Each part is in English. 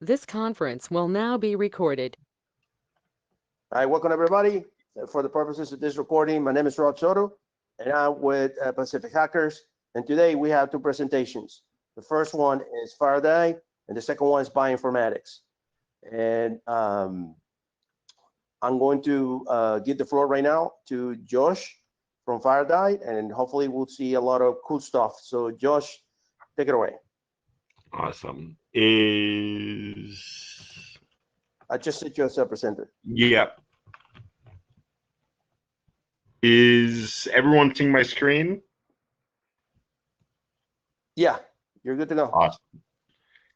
This conference will now be recorded. All right, welcome everybody. For the purposes of this recording, my name is Rod Soto, and I'm with Pacific Hackers. And today we have two presentations. The first one is Faraday, and the second one is Bioinformatics. And I'm going to give the floor right now to Josh from Faraday, and hopefully we'll see a lot of cool stuff. So Josh, take it away. Awesome. I just set you as a presenter. Yeah. Is everyone seeing my screen? Yeah, you're good to go. Awesome.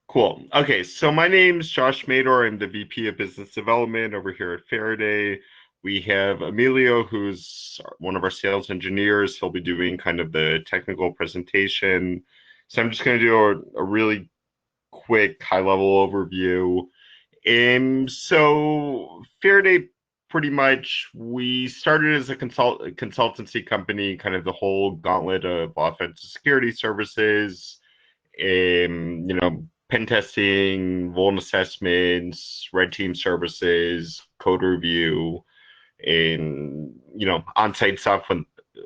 Cool. Okay, so my name's Josh Mador. I'm the VP of Business Development over here at Faraday. We have Emilio, who's one of our sales engineers. He'll be doing kind of the technical presentation. So I'm just going to do a really quick high-level overview. So Faraday, pretty much, we started as a consultancy company, kind of the whole gauntlet of offensive security services, pen testing, vuln assessments, red team services, code review, and on-site stuff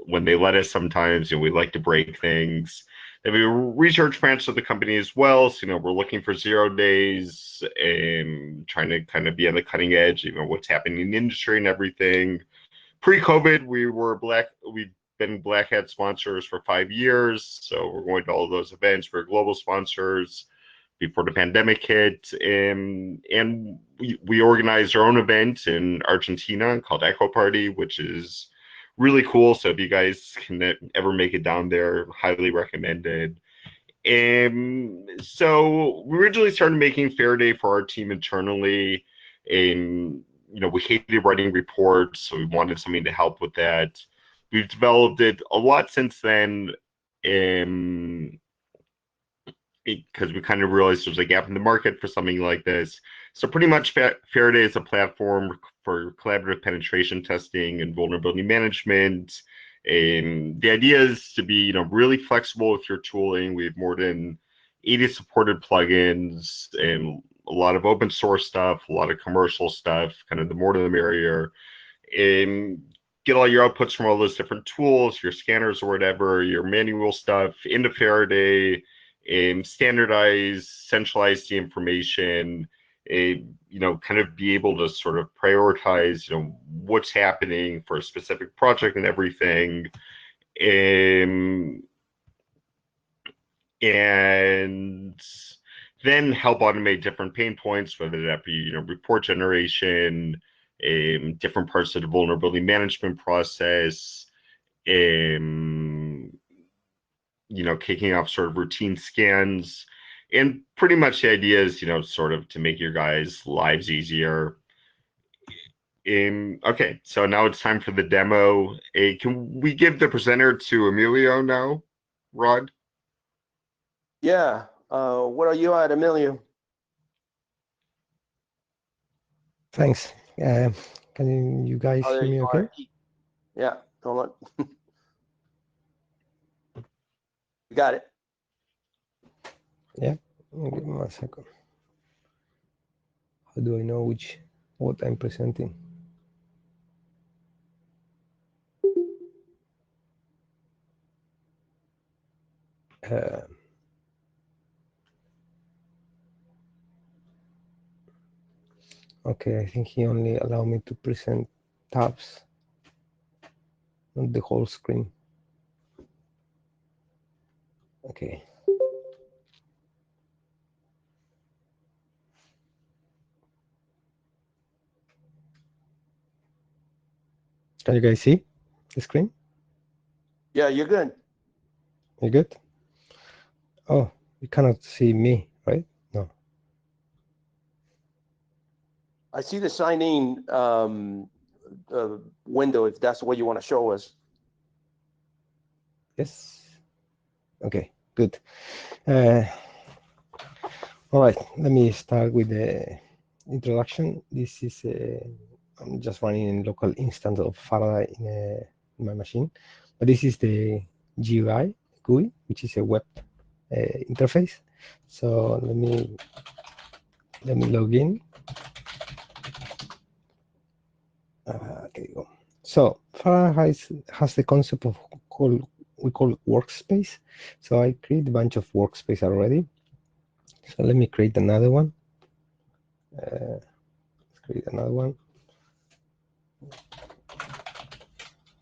when they let us. Sometimes we like to break things. And we research branch of the company as well. So we're looking for 0 days and trying to kind of be on the cutting edge, what's happening in the industry and everything. Pre-COVID, we've been Black Hat sponsors for 5 years. So we're going to all of those events. We're global sponsors before the pandemic hit, and we organized our own event in Argentina called Echo Party, which is really cool. So if you guys can ever make it down there, highly recommended. So we originally started making Faraday for our team internally, and we hated writing reports, so we wanted something to help with that. We've developed it a lot since then, because we kind of realized there's a gap in the market for something like this. So pretty much Faraday is a platform for collaborative penetration testing and vulnerability management. The idea is to be really flexible with your tooling. We have more than 80 supported plugins and a lot of open source stuff, a lot of commercial stuff, kind of the more the merrier. Get all your outputs from all those different tools, your scanners or whatever, your manual stuff into Faraday, standardize, centralize the information, kind of be able to sort of prioritize, what's happening for a specific project and everything, and then help automate different pain points, whether that be, report generation, different parts of the vulnerability management process, kicking off sort of routine scans. And pretty much the idea is, sort of to make your guys' lives easier. Okay, so now it's time for the demo. Can we give the presenter to Emilio now, Rod? Yeah. What are you at, Emilio? Thanks. Can you guys hear me okay? Yeah, hold on. You got it. Yeah, give me 1 second. How do I know what I'm presenting? Okay, I think he only allowed me to present tabs, not the whole screen. Okay. Can you guys see the screen? Yeah, you're good. You good? Oh, you cannot see me, right? No. I see the sign-in window, if that's what you want to show us. Yes. Okay, good. All right, let me start with the introduction. This is I'm just running in local instance of Faraday in my machine, but this is the GUI, which is a web interface. So let me Let me log in. Okay, go. So Faraday has the concept of we call workspace. So I create a bunch of workspace already. So let me create another one. Let's create another one.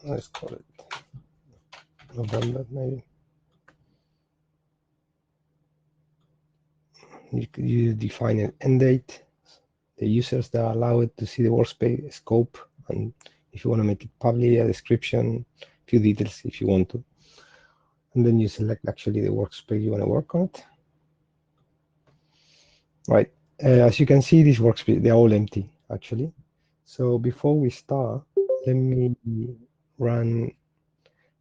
Let's call it November, maybe. You define an end date. The users that are allowed to see the workspace scope, and if you want to make it public, a description, a few details if you want to. And then you select actually the workspace you want to work on it. Right. As you can see, these workspace, they're all empty actually. So before we start, let me run,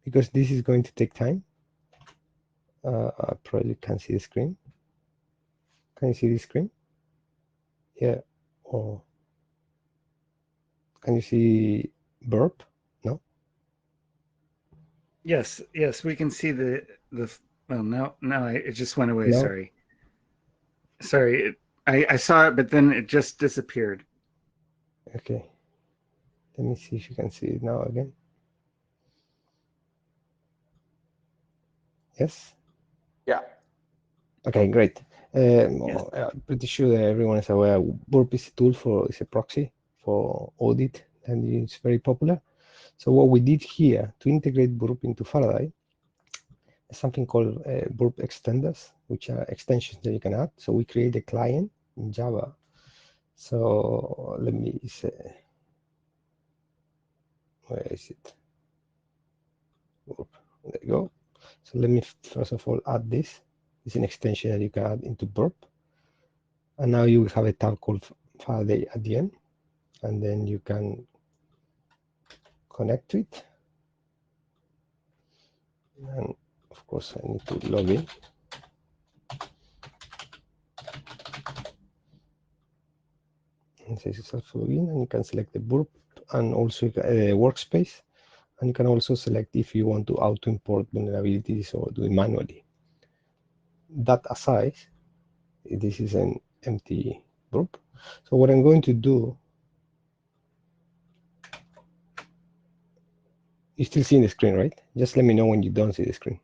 because this is going to take time. I probably can't see the screen. Can you see the screen? Yeah. Or can you see burp? No. Yes, we can see the. Well, no, it just went away. No. Sorry. I saw it, but then it just disappeared. Okay. Let me see if you can see it now again. Yes. Yeah. Okay, great. Yes. I'm pretty sure that everyone is aware burp is a tool is a proxy for audit, and it's very popular. So what we did here to integrate burp into Faraday is something called burp extenders, which are extensions that you can add. So we create a client in Java. So let me say, where is it? Burp. There you go. So let me first of all add this. It's an extension that you can add into burp. And now you have a tab called Faraday at the end. And then you can connect to it. And of course, I need to log in. And say successful login, and you can select the burp and also a workspace. And you can also select if you want to auto import vulnerabilities or do it manually. That aside, this is an empty burp. So what I'm going to do, you still see the screen, right? Just let me know when you don't see the screen.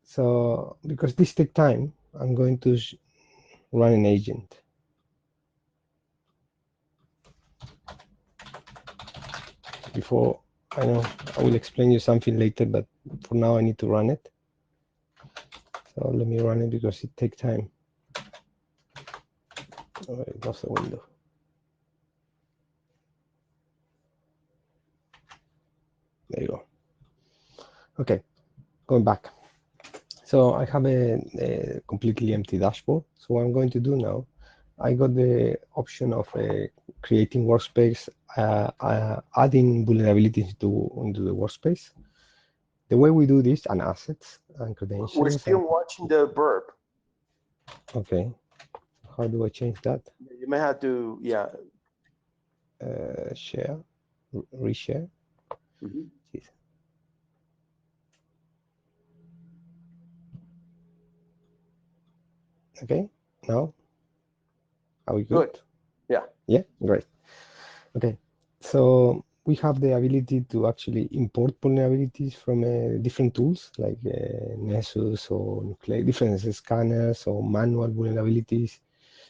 So because this takes time, I'm going to run an agent. Before, I know I will explain you something later, but for now I need to run it. So let me run it because it takes time. Oh, I lost the window. There you go. Okay, going back. So I have a completely empty dashboard. So what I'm going to do now, I got the option of creating workspace, adding vulnerabilities into the workspace. The way we do this, and assets and credentials. We're still watching the burp. Okay. How do I change that? You may have to, yeah. Share, reshare. Mhm. Okay, now are we good? Good. Yeah. Yeah, great. Okay, so we have the ability to actually import vulnerabilities from different tools like Nessus or different scanners or manual vulnerabilities.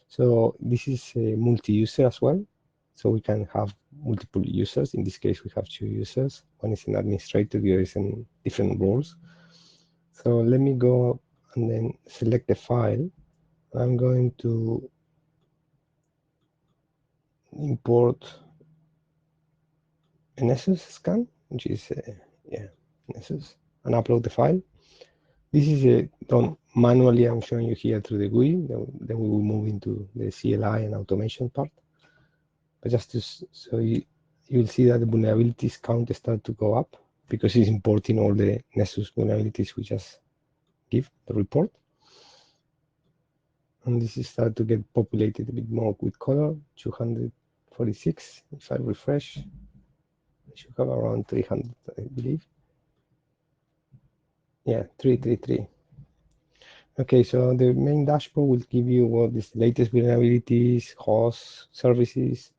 So this is multi-user as well. So we can have multiple users. In this case, we have 2 users. One is an administrator, the other is in different roles. So let me go and then select the file. I'm going to import a Nessus scan, which is Nessus, and upload the file. This is done manually. I'm showing you here through the GUI. Then we will move into the CLI and automation part. But just to, so you'll see that the vulnerabilities count start to go up because it's importing all the Nessus vulnerabilities we just give the report. And this is start to get populated a bit more with color, 246. If I refresh, I should have around 300, I believe. Yeah, 333. Okay, so the main dashboard will give you what is the latest vulnerabilities, hosts, services,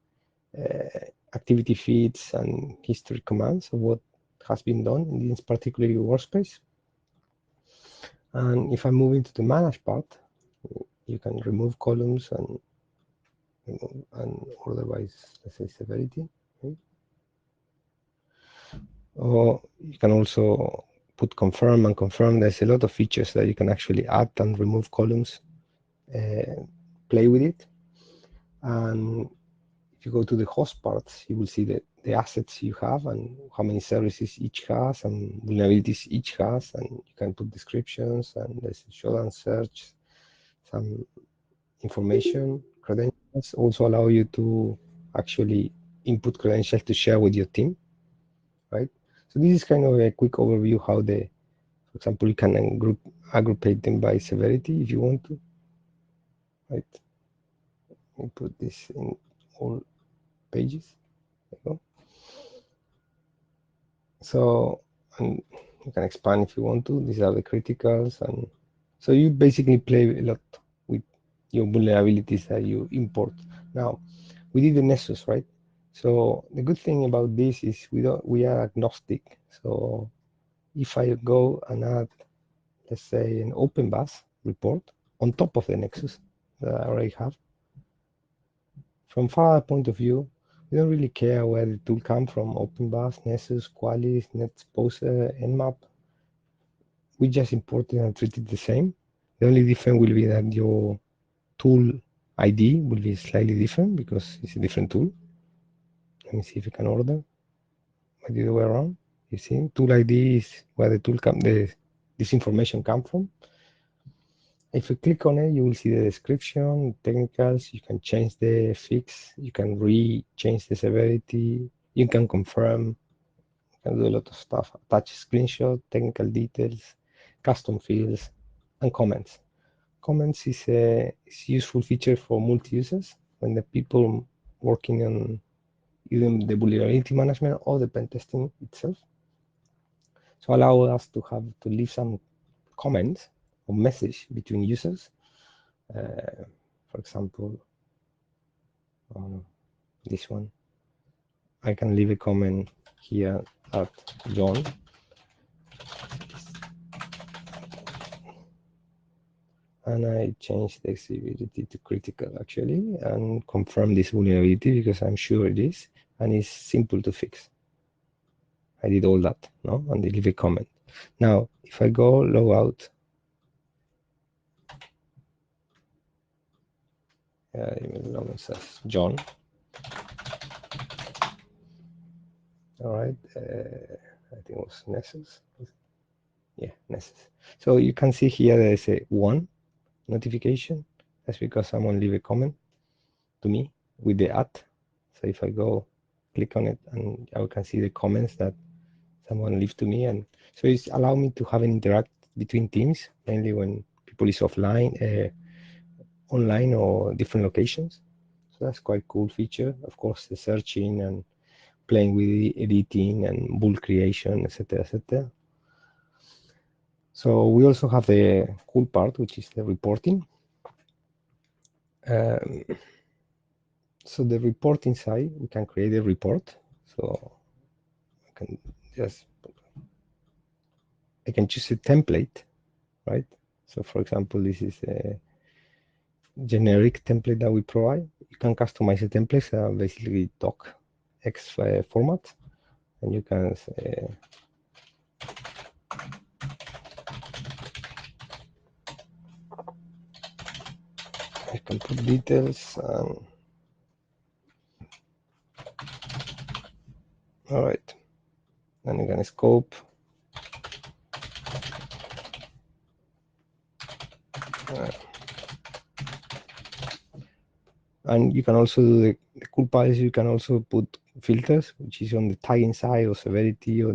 activity feeds, and history commands of what has been done in this particular workspace. And if I move into the manage part, you can remove columns and order by, let's say, severity. Okay? Or you can also put confirm and confirm. There's a lot of features that you can actually add and remove columns, play with it. And if you go to the host parts, you will see the assets you have and how many services each has and vulnerabilities each has. And you can put descriptions, and there's a showdown search, some information, credentials. Also allow you to actually input credentials to share with your team, right? So this is kind of a quick overview how for example, you can aggregate them by severity if you want to, right? We put this in all pages. There you go. So, and you can expand if you want to. These are the criticals, and so you basically play a lot with your vulnerabilities that you import. Now, we did the Nessus, right? So the good thing about this is we are agnostic. So if I go and add, let's say, an OpenBus report on top of the Nexus that I already have, from Faraday point of view, we don't really care where the tool comes from, OpenBus, Nessus, Qualys, NetPoser, Nmap. We just import it and treat it the same. The only difference will be that your tool ID will be slightly different because it's a different tool. Let me see if I can order. The other way around. You see, tool ID is where the tool this information comes from. If you click on it, you will see the description, technicals. You can change the fix. You can change the severity. You can confirm. You can do a lot of stuff. Attach screenshot, technical details, custom fields, and comments. Comments is a useful feature for multi-users when the people working on either the vulnerability management or the pen testing itself. So allow us to leave some comments or message between users. For example, this one, I can leave a comment here at John. And I change the severity to critical actually, and confirm this vulnerability because I'm sure it is, and it's simple to fix. I did all that, no? And they leave a comment. Now, if I go log out, login says John. All right, I think it was Nessus. Yeah, Nessus. So you can see here there's a 1 notification. That's because someone leave a comment to me with the @ So if I go click on it, and I can see the comments that someone leave to me, and so it's allow me to have an interact between teams, mainly when people is offline, online or different locations. So that's quite cool feature. Of course, the searching and playing with the editing and bull creation, etc., etc. So we also have the cool part, which is the reporting. So the reporting side, we can create a report. So I can choose a template, right? So for example, this is a generic template that we provide. You can customize the templates, basically docx format, and you can say, you can put details. All right, and you can scope. And you can also do the cool part is you can also put filters, which is on the tagging side or severity, or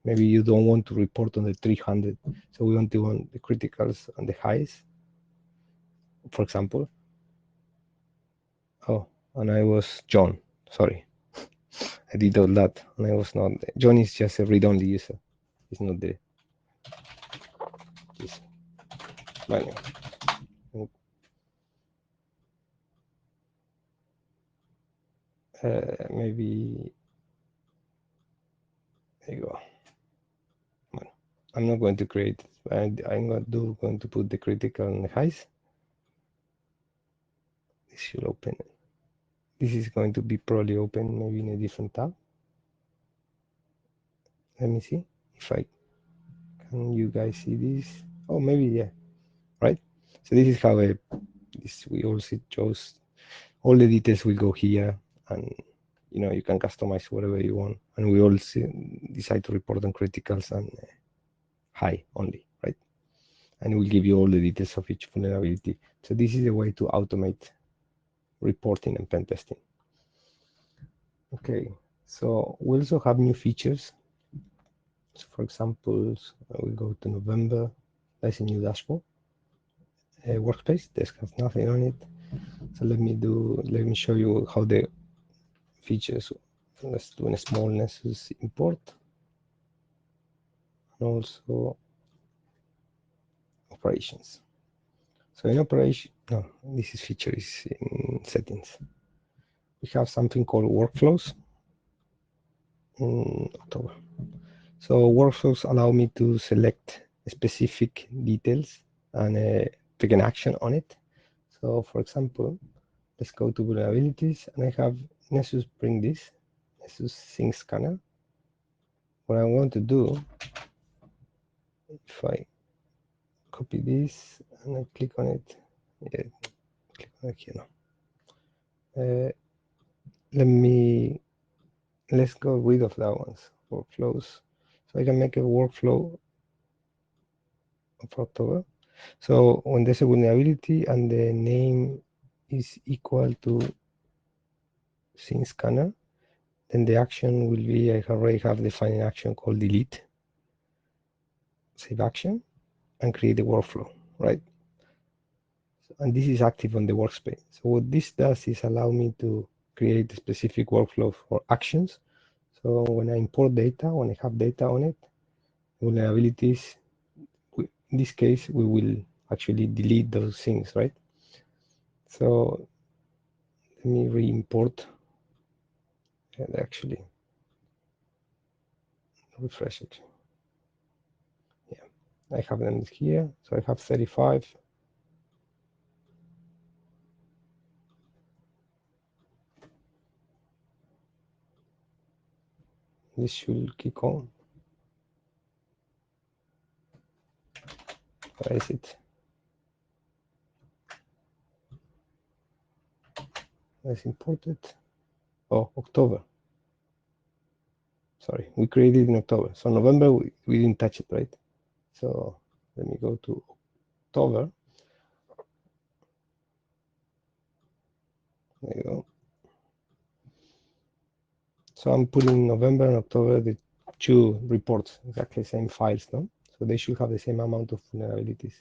maybe you don't want to report on the 300. So we want to want the criticals and the highs, for example. Oh, and I was John, sorry. I did all that, and I was not. John is just a read-only user. It's not this. Well, maybe there you go. Well, I'm not going to create it. I'm going to put the critical and the highs. This should open. This is going to be probably open maybe in a different tab. Let me see if I can. You guys see this? Oh, maybe yeah. Right. So this is how we also chose all the details will go here, and you can customize whatever you want. And we all decide to report on criticals and high only, right? And it will give you all the details of each vulnerability. So this is a way to automate reporting and pen testing. Okay, so we also have new features. So for example, we go to November. That's a new dashboard. Workspace. This has nothing on it. So let me show you how the features. Let's do a small Nessus import, and also operations. So in operation, no, this is feature is in settings. We have something called workflows in October. So workflows allow me to select specific details and take an action on it. So for example, let's go to vulnerabilities, and I have Nessus bring this, Nessus sync scanner. What I want to do, if I copy this and I click on it, yeah, click on it here now. Let's go rid of that ones, workflows. So I can make a workflow of October. So when there's a vulnerability and the name is equal to sync scanner, then the action will be, I already have defined an action called delete, save action, and create a workflow, right? And this is active on the workspace. So what this does is allow me to create a specific workflow for actions. So when I import data, when I have data on it, vulnerabilities, in this case, we will actually delete those things, right? So let me re-import and actually refresh it. Yeah, I have them here. So I have 35. This should kick on. Where is it? Let's import it. Oh, October. Sorry, we created in October. So November, we didn't touch it, right? So let me go to October. There you go. So I'm putting November and October, the two reports, exactly the same files, no? So they should have the same amount of vulnerabilities.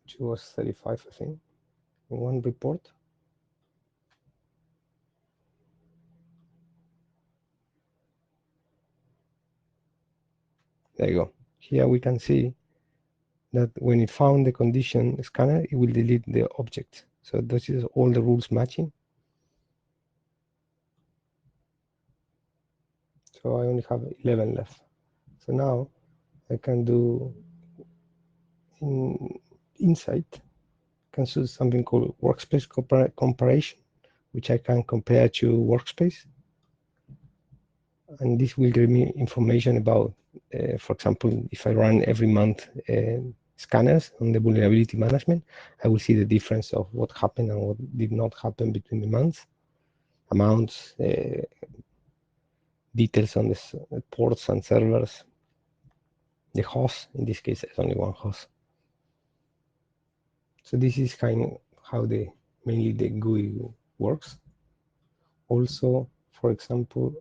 Which was 35, I think, in one report. There you go. Here we can see that when it found the condition scanner, it will delete the object. So this is all the rules matching. So I only have 11 left. So now I can do inside, can do something called workspace comparison, which I can compare to workspace. And this will give me information about, for example, if I run every month scanners on the vulnerability management, I will see the difference of what happened and what did not happen between the months, amounts, details on the ports and servers, the host. In this case, there's only one host. So this is kind of how mainly the GUI works. Also, for example,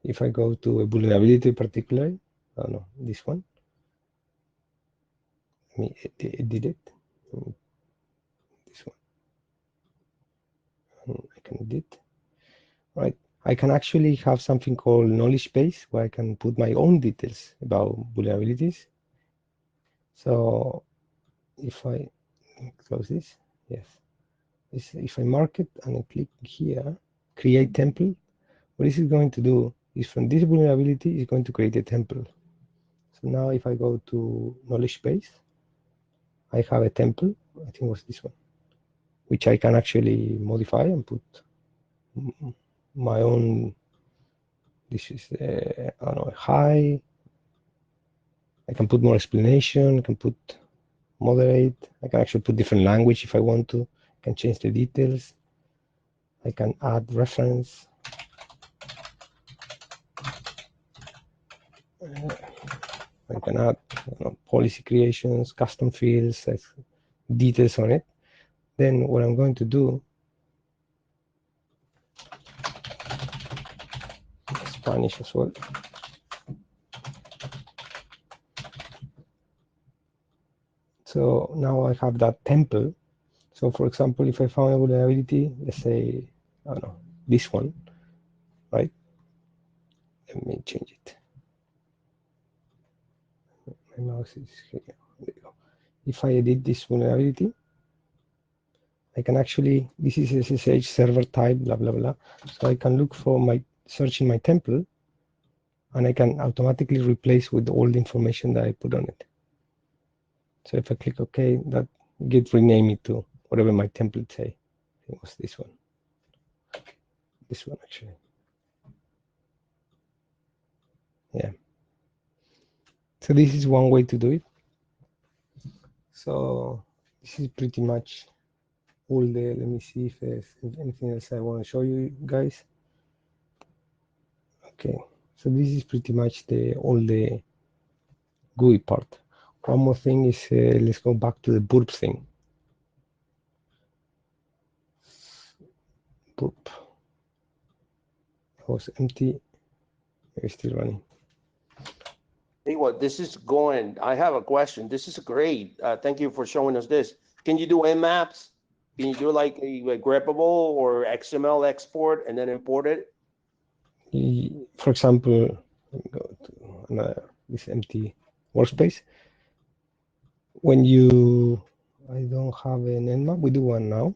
if I go to a vulnerability particularly, oh no, this one, let me edit it. This one, and I can edit. Right, I can actually have something called knowledge base where I can put my own details about vulnerabilities. So if I close this, yes. If I mark it and I click here, create template, what this is going to do is from this vulnerability, it's going to create a template. So now if I go to knowledge base, I have a template, I think it was this one, which I can actually modify and put my own. This is, I don't know, high. I can put more explanation, I can put moderate. I can actually put different language if I want to. I can change the details. I can add reference. I can add policy creations, custom fields, details on it. Then what I'm going to do, Spanish as well. So now I have that template. So for example, if I found a vulnerability, let's say, I don't know, this one, right? Let me change it. My mouse is here. There you go. If I edit this vulnerability, I can actually, this is SSH server type, blah, blah, blah. So I can look for my, search in my template, and I can automatically replace with all the information that I put on it. So if I click OK, that get rename it to whatever my template say. It was this one. This one actually. Yeah. So this is one way to do it. So this is pretty much all the, let me see if there's anything else I want to show you guys. Okay, so this is pretty much all the GUI part. One more thing is, let's go back to the burp thing. Burp. It was empty, it's still running. Hey, what, this is going, I have a question. This is great. Thank you for showing us this. Can you do nmaps? Can you do like a greppable or XML export and then import it? For example, go to another, this empty workspace. When you, I don't have an nmap, we do one now.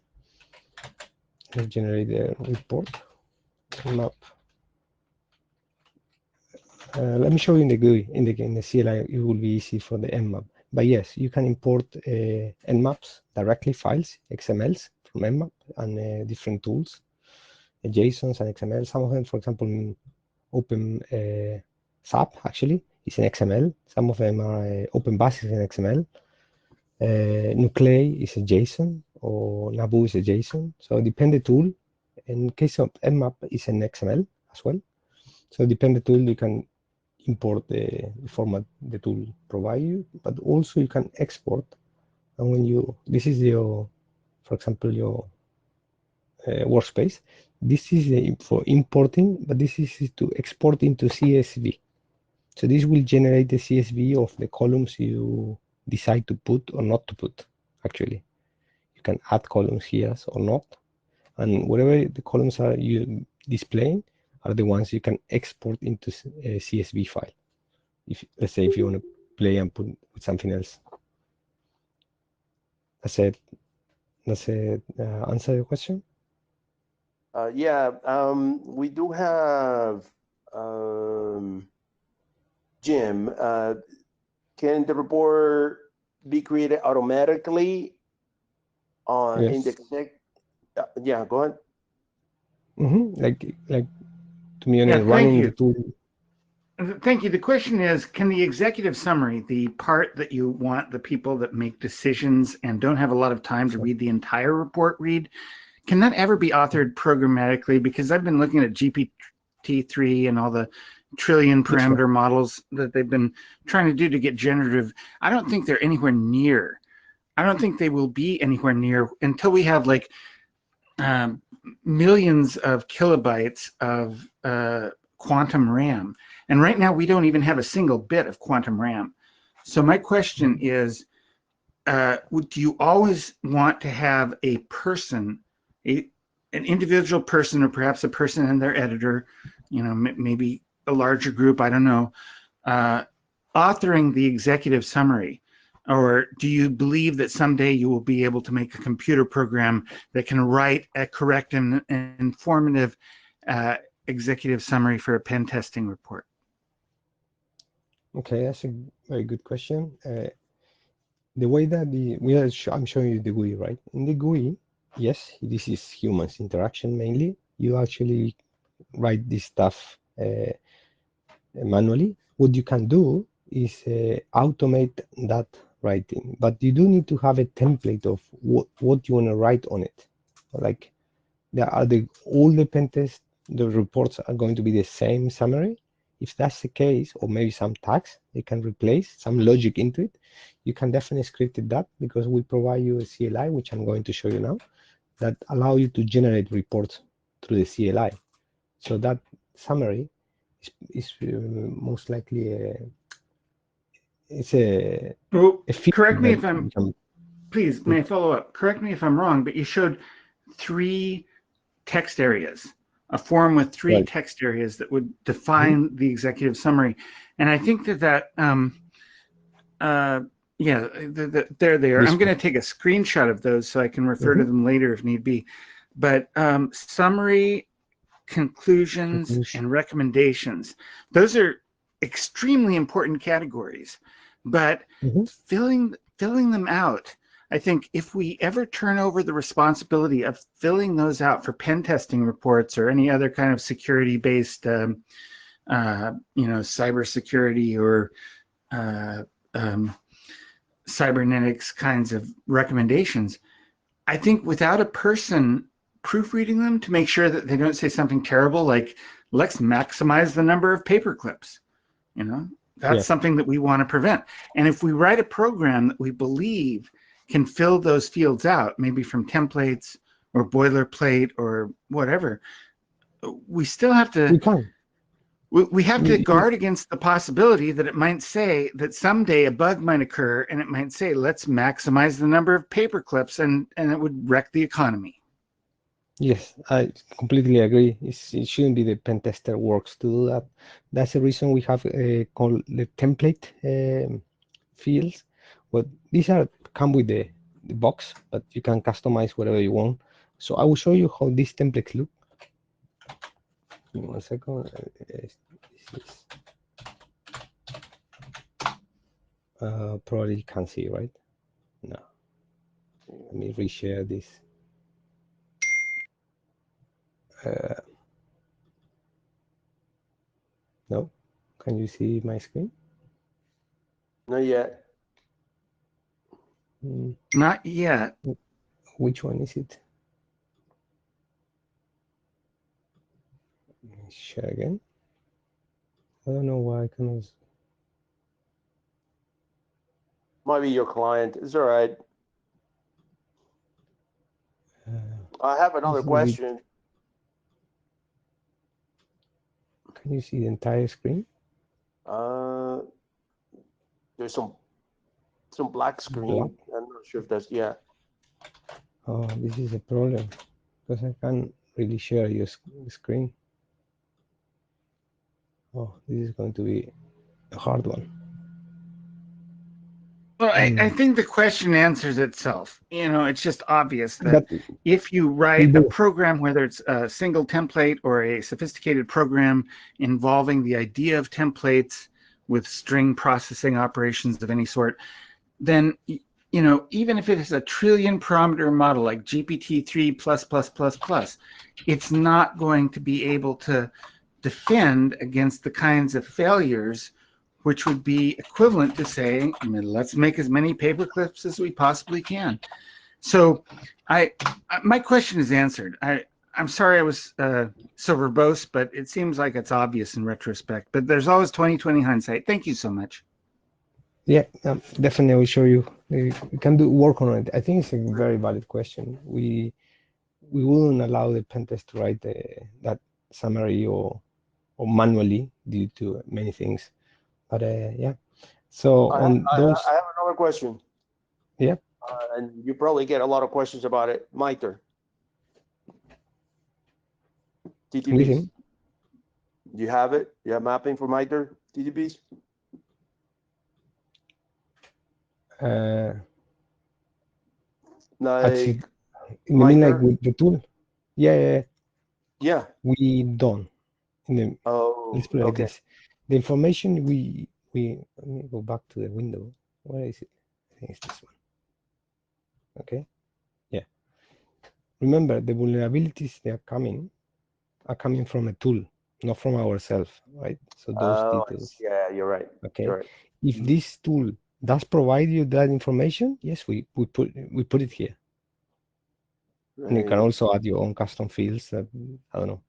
Let's generate a report, nmap. Let me show you in the GUI, in the CLI, it will be easy for the nmap. But yes, you can import nmaps directly, files, XMLs from nmap and different tools, JSONs and XML. Some of them, for example, Open SAP actually is an XML. Some of them are OpenBus is an XML. Nuclei is a JSON, or Nabu is a JSON. So depend the tool. In case of nmap, is an XML as well. So depend the tool, you can import the format the tool provide you, but also you can export. And when you, this is your, for example, your workspace. This is for importing, but this is to export into CSV. So this will generate the CSV of the columns you decide to put or not to put, actually. You can add columns here or not. And whatever the columns are you displaying are the ones you can export into a CSV file. If, let's say, if you want to play and put with something else. Does it answer your question? Yeah, we do have Jim. Can the report be created automatically on Yes. index? Yeah, go ahead. Like to be honest, Yeah, thank running you. the tool. Thank you. The question is, can the executive summary, the part that you want the people that make decisions and don't have a lot of time to read the entire report read, can that ever be authored programmatically? Because I've been looking at GPT-3 and all the trillion parameter models that they've been trying to do to get generative. I don't think they're anywhere near. I don't think they will be anywhere near until we have like millions of kilobytes of quantum RAM. And right now we don't even have a single bit of quantum RAM. So my question is, do you always want to have a person, an individual person, or perhaps a person and their editor, maybe a larger group, I don't know, authoring the executive summary? Or do you believe that someday you will be able to make a computer program that can write a correct and informative executive summary for a pen testing report? Okay, that's a very good question. The way that I'm showing you the GUI, right? In the GUI, yes, this is humans interaction mainly. You actually write this stuff manually. What you can do is automate that writing, but you do need to have a template of what you want to write on it. Like all the pen test, the reports are going to be the same summary. If that's the case, or maybe some tags they can replace, some logic into it, you can definitely script it that, because we provide you a CLI, which I'm going to show you now, that allow you to generate reports through the CLI. So that summary is most likely it's a Correct me if please, Hmm. may I follow up? Correct me if I'm wrong, but you showed 3 text areas, a form with 3 Right. text areas that would define the executive summary. And I think that yeah, there they are. This I'm going to take a screenshot of those so I can refer to them later if need be. But summary, conclusions, and recommendations, those are extremely important categories. But filling them out, I think if we ever turn over the responsibility of filling those out for pen testing reports or any other kind of security-based, cybersecurity or cybernetics kinds of recommendations, I think without a person proofreading them to make sure that they don't say something terrible like, let's maximize the number of paper clips, that's something that we want to prevent. And if we write a program that we believe can fill those fields out, maybe from templates or boilerplate or whatever, we still have to we have to guard against the possibility that it might say that someday a bug might occur and it might say, let's maximize the number of paper clips, and it would wreck the economy. Yes, I completely agree. It shouldn't be the pen tester works to do that. That's the reason we have called the template fields. But these come with the box, but you can customize whatever you want. So I will show you how these templates look. Give me 1 second. This is probably you can't see, right? No. Let me reshare this. No? Can you see my screen? Not yet. Not yet. Which one is it? Share again. I don't know why I cannot. Might be your client. It's all right. I have another question. Can you see the entire screen? There's some black screen. I'm not sure if that's Oh, this is a problem because I can't really share your screen. Oh, this is going to be a hard one. Well, I think the question answers itself. It's just obvious that if you write a program, whether it's a single template or a sophisticated program involving the idea of templates with string processing operations of any sort, then, even if it is a trillion parameter model like GPT-3++++, it's not going to be able to defend against the kinds of failures which would be equivalent to saying, let's make as many paper clips as we possibly can. So my question is answered. I'm sorry I was so verbose, but it seems like it's obvious in retrospect. But there's always 20/20 hindsight. Thank you so much. Yeah, definitely I will show you. We can work on it. I think it's a very valid question. We wouldn't allow the pen test to write that summary or manually due to many things. But yeah, so I have another question. Yeah. And you probably get a lot of questions about it. My turn. TTPs? Listen, Do you have it? You have mapping for MITRE TTPs? uh, actually, Like you mean like MITRE? with the tool? Yeah, Yeah. we don't. Oh, Let's put it like okay. this. The information we let me go back to the window. Where is it? I think it's this one. Okay. Yeah. Remember, the vulnerabilities they are coming from a tool, not from ourselves, right? So those Oh, details. yeah, you're right. Okay. You're right. If this tool does provide you that information, yes, we put it here. And you can Right. also add your own custom fields that, I don't know,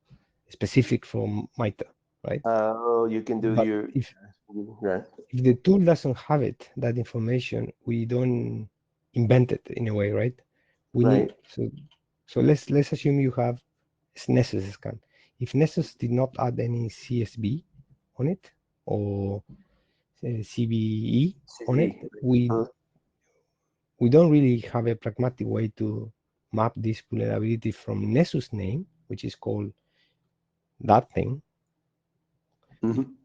specific for MITRE, right? Oh, you can do But your, right. if the tool doesn't have it, that information, we don't invent it in a way, right? We Right. need, so let's assume you have Nessus scan. If Nessus did not add any CSV on it or CVE on it, CV. we don't really have a pragmatic way to map this vulnerability from Nessus name, which is called that thing, Mhm.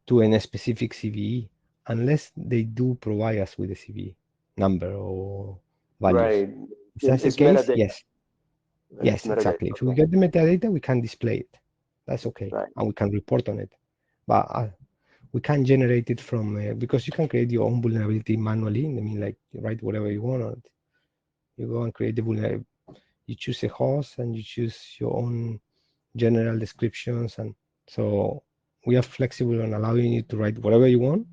to a specific CVE, unless they do provide us with a CVE number or values. Right. If that's the It's case, metadata. yes. It's Yes, metadata. exactly. If we Okay. get the metadata, we can display it. That's okay. Right. And we can report on it. But we can generate it from, because you can create your own vulnerability manually. I mean, like, you write whatever you want on it. You go and create the vulnerability. You choose a host and you choose your own general descriptions. And so we are flexible on allowing you to write whatever you want,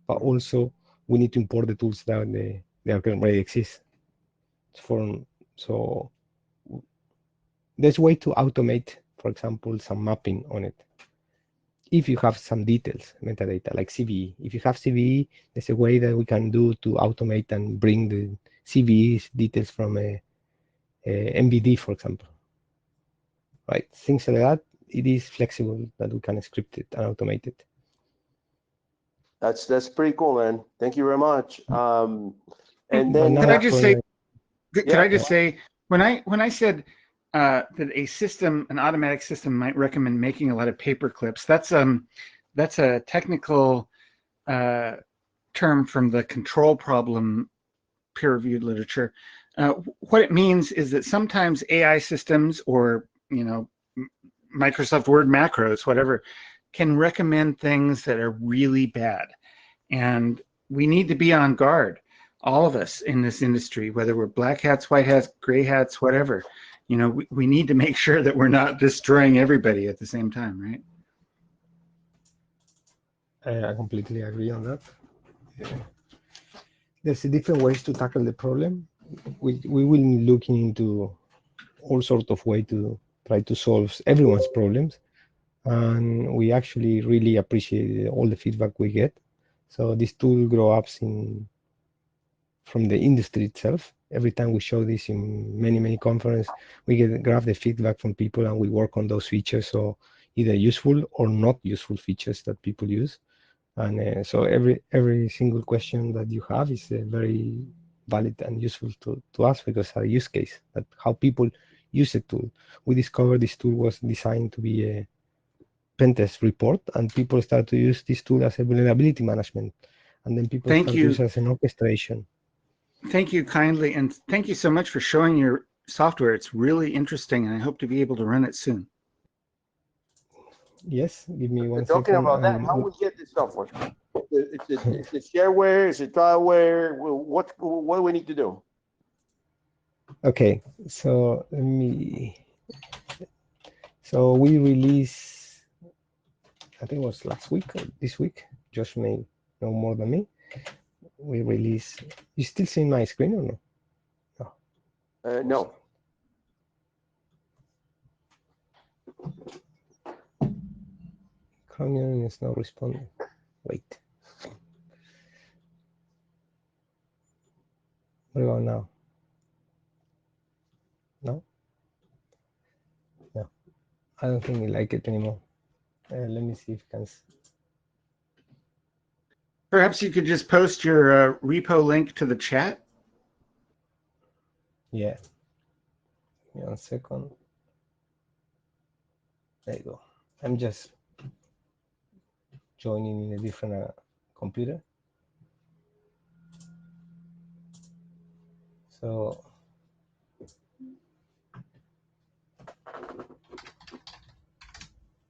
but also we need to import the tools that they already exist. So there's a way to automate, for example, some mapping on it. If you have some details, metadata, like CVE. If you have CVE, there's a way that we can do to automate and bring the CVE details from a MVD, for example. Right? Things like that, it is flexible that we can script it and automate it. That's pretty cool, man. Thank you very much. And But then Could I just say, could yeah, I just say, when I said that a system, an automatic system, might recommend making a lot of paper clips, that's a technical term from the control problem peer-reviewed literature. What it means is that sometimes AI systems or Microsoft Word macros, whatever, can recommend things that are really bad, and we need to be on guard. All of us in this industry, whether we're black hats, white hats, gray hats, whatever, we need to make sure that we're not destroying everybody at the same time, right? I completely agree on that. There's different ways to tackle the problem. We will be looking into all sorts of ways to try to solve everyone's problems. And we actually really appreciate all the feedback we get. So this tool grows up from the industry itself. Every time we show this in many conferences, we grab the feedback from people and we work on those features. So either useful or not useful features that people use. And so every single question that you have is very valid and useful to us because our use case, that how people use the tool. We discovered this tool was designed to be a pen test report, and people start to use this tool as a vulnerability management, and then people Thank start to use you. it as an orchestration. Thank you kindly, and thank you so much for showing your software. It's really interesting, and I hope to be able to run it soon. Yes, give me one talking second. about that, how we get this software? It's a shareware, it's a trialware. What do we need to do? Okay, so let me. So we release, I think it was last week or this week. Josh may know more than me. We release. You still seeing my screen or no? No. Chromium is not responding. Wait. What about now? No? No. I don't think we like it anymore. Let me see if I can. Perhaps you could just post your repo link to the chat. Yeah. Give me 1 second. There you go. I'm just joining in a different computer. So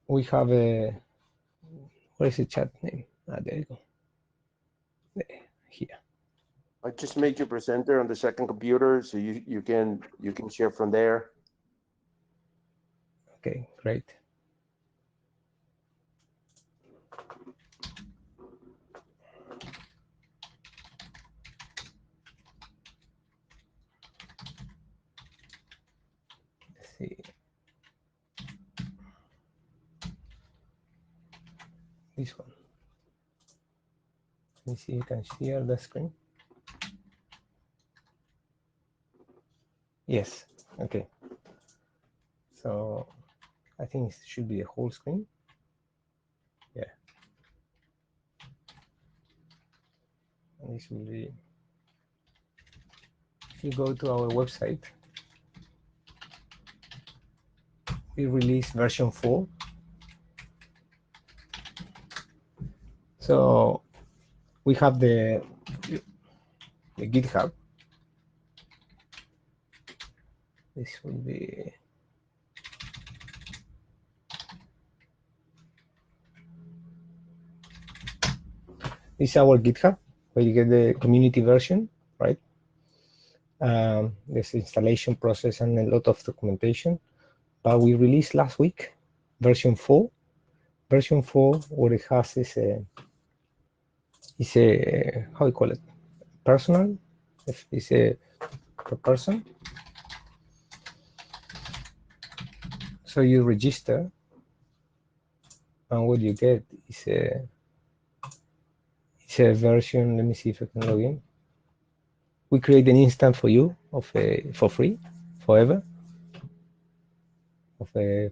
we have a, where is the chat name? There you go. There, here. I just made you presenter on the second computer, so you can share from there. Okay, great. Let's see. This one. Let me see if you can share the screen. Yes, okay. So I think it should be the whole screen. Yeah. And this will be, if you go to our website, we released version 4. So we have the GitHub. This will be, this is our GitHub, where you get the community version, right? There's installation process and a lot of documentation. But we released last week version 4. Version 4, what it has is a how do you call it? Personal. It's a per person. So you register, and what you get is a version. Let me see if I can log in. We create an instance for you of for free, forever, of the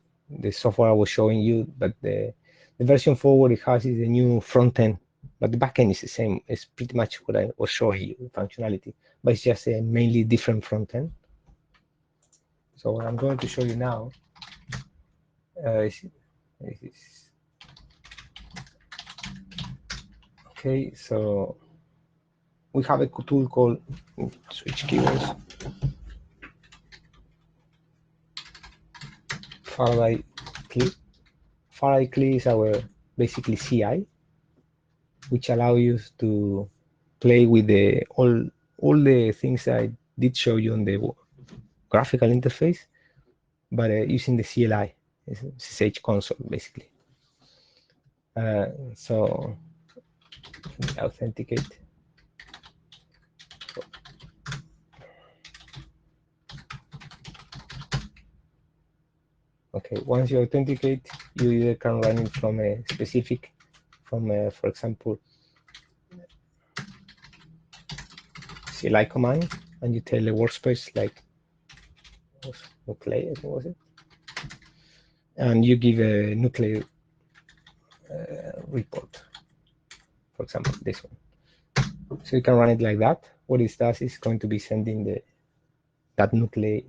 software I was showing you. But the version 4, what it has is a new front end, but the back end is the same. It's pretty much what I was showing you, functionality, but it's just a mainly different front end. So what I'm going to show you now is okay. So we have a tool called, switch keywords, Faraday CLI. Faraday CLI is our basically CI, which allow you to play with all the things I did show you on the graphical interface, but using the CLI, SSH console, basically. So authenticate. Okay, once you authenticate, you either can run it from a specific, for example, CLI command, and you tell the workspace like nuclei, I think was it, and you give a nuclei report, for example, this one. So you can run it like that. What it does is going to be sending that nuclei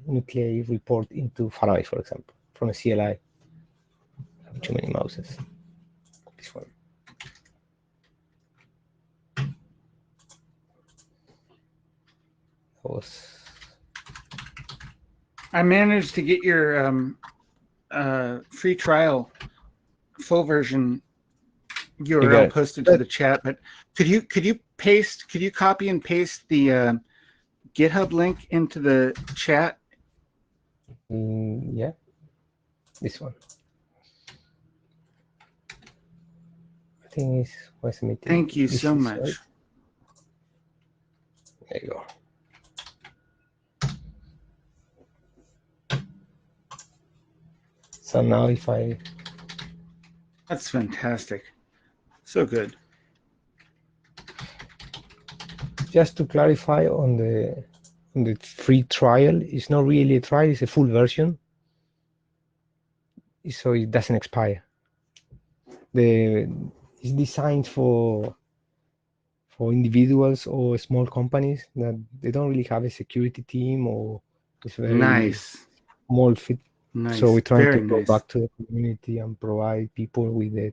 report into Faraday, for example, from a CLI. I have too many mouses. This one. I managed to get your free trial full version URL posted to the chat, but could you copy and paste the GitHub link into the chat? Yeah, this one. I think it's what's meeting. Thank you so much. Right. There you go. So now if I... That's fantastic. So good. Just to clarify on the free trial, it's not really a trial, it's a full version. So it doesn't expire. It's designed for individuals or small companies that they don't really have a security team, or it's very nice. small Nice. So we're trying Very to go nice. back to the community and provide people with the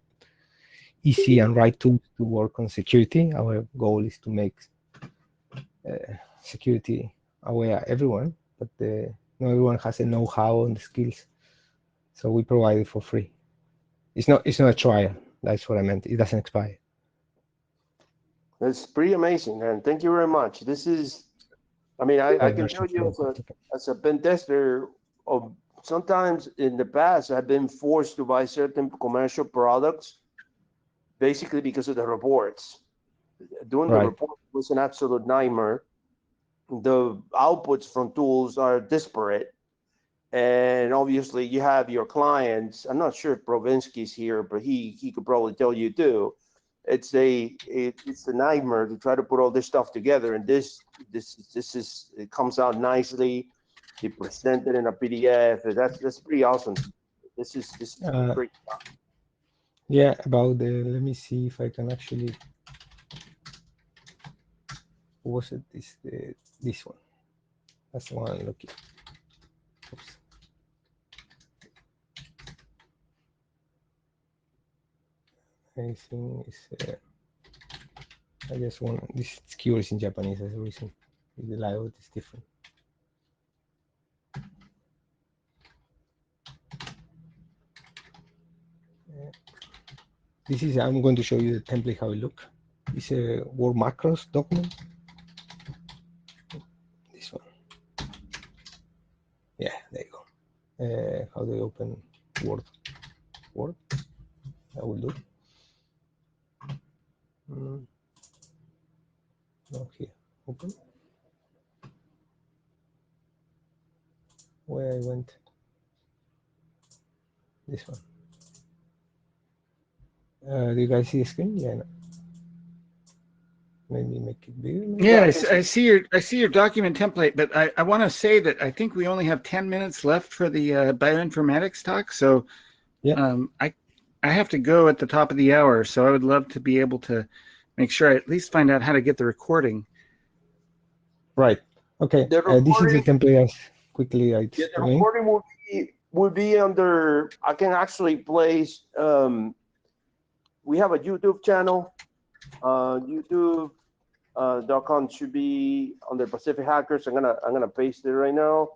easy and right tools to work on security. Our goal is to make security aware everyone, but not everyone has the know-how and the skills. So we provide it for free. It's not a trial. That's what I meant. It doesn't expire. That's pretty amazing, and thank you very much. This is, I mean, I can tell you as a pen tester, sometimes in the past I've been forced to buy certain commercial products basically because of the reports. Doing the Right. report was an absolute nightmare. The outputs from tools are disparate. And obviously you have your clients. I'm not sure if Provinsky's here, but he could probably tell you too. It's a nightmare to try to put all this stuff together, and this is it comes out nicely. They present it in a PDF. That's pretty awesome. This is great. Yeah, about the, let me see if I can actually, what was it? This one. That's the one I'm looking. Oops. I think it's, I just want, this is curious in Japanese as a reason. The layout is different. This is, I'm going to show you the template, how it looks. It's a Word macros document. This one. Yeah, there you go. How do I open Word? Word? I will do. No, here. Open. Where I went. This one. Do you guys see the screen? Yeah. No. Maybe make it bigger. Maybe? Yeah, I see your document template, but I want to say that I think we only have 10 minutes left for the bioinformatics talk. So yeah. I have to go at the top of the hour. So I would love to be able to make sure I at least find out how to get the recording. Right. Okay. This is the template as quickly I the recording will be under, I can actually place, we have a YouTube channel, YouTube.com should be under Pacific Hackers. I'm gonna paste it right now,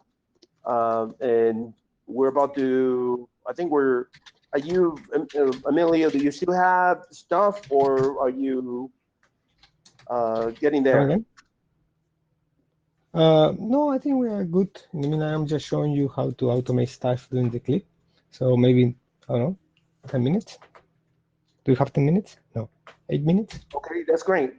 and we're about to. I think we're. Are you, Emilio? Do you still have stuff, or are you getting there? No, I think we are good. I mean, I'm just showing you how to automate stuff during the clip. So maybe, I don't know, 10 minutes. Do you have 10 minutes? No, 8 minutes? Okay, that's great.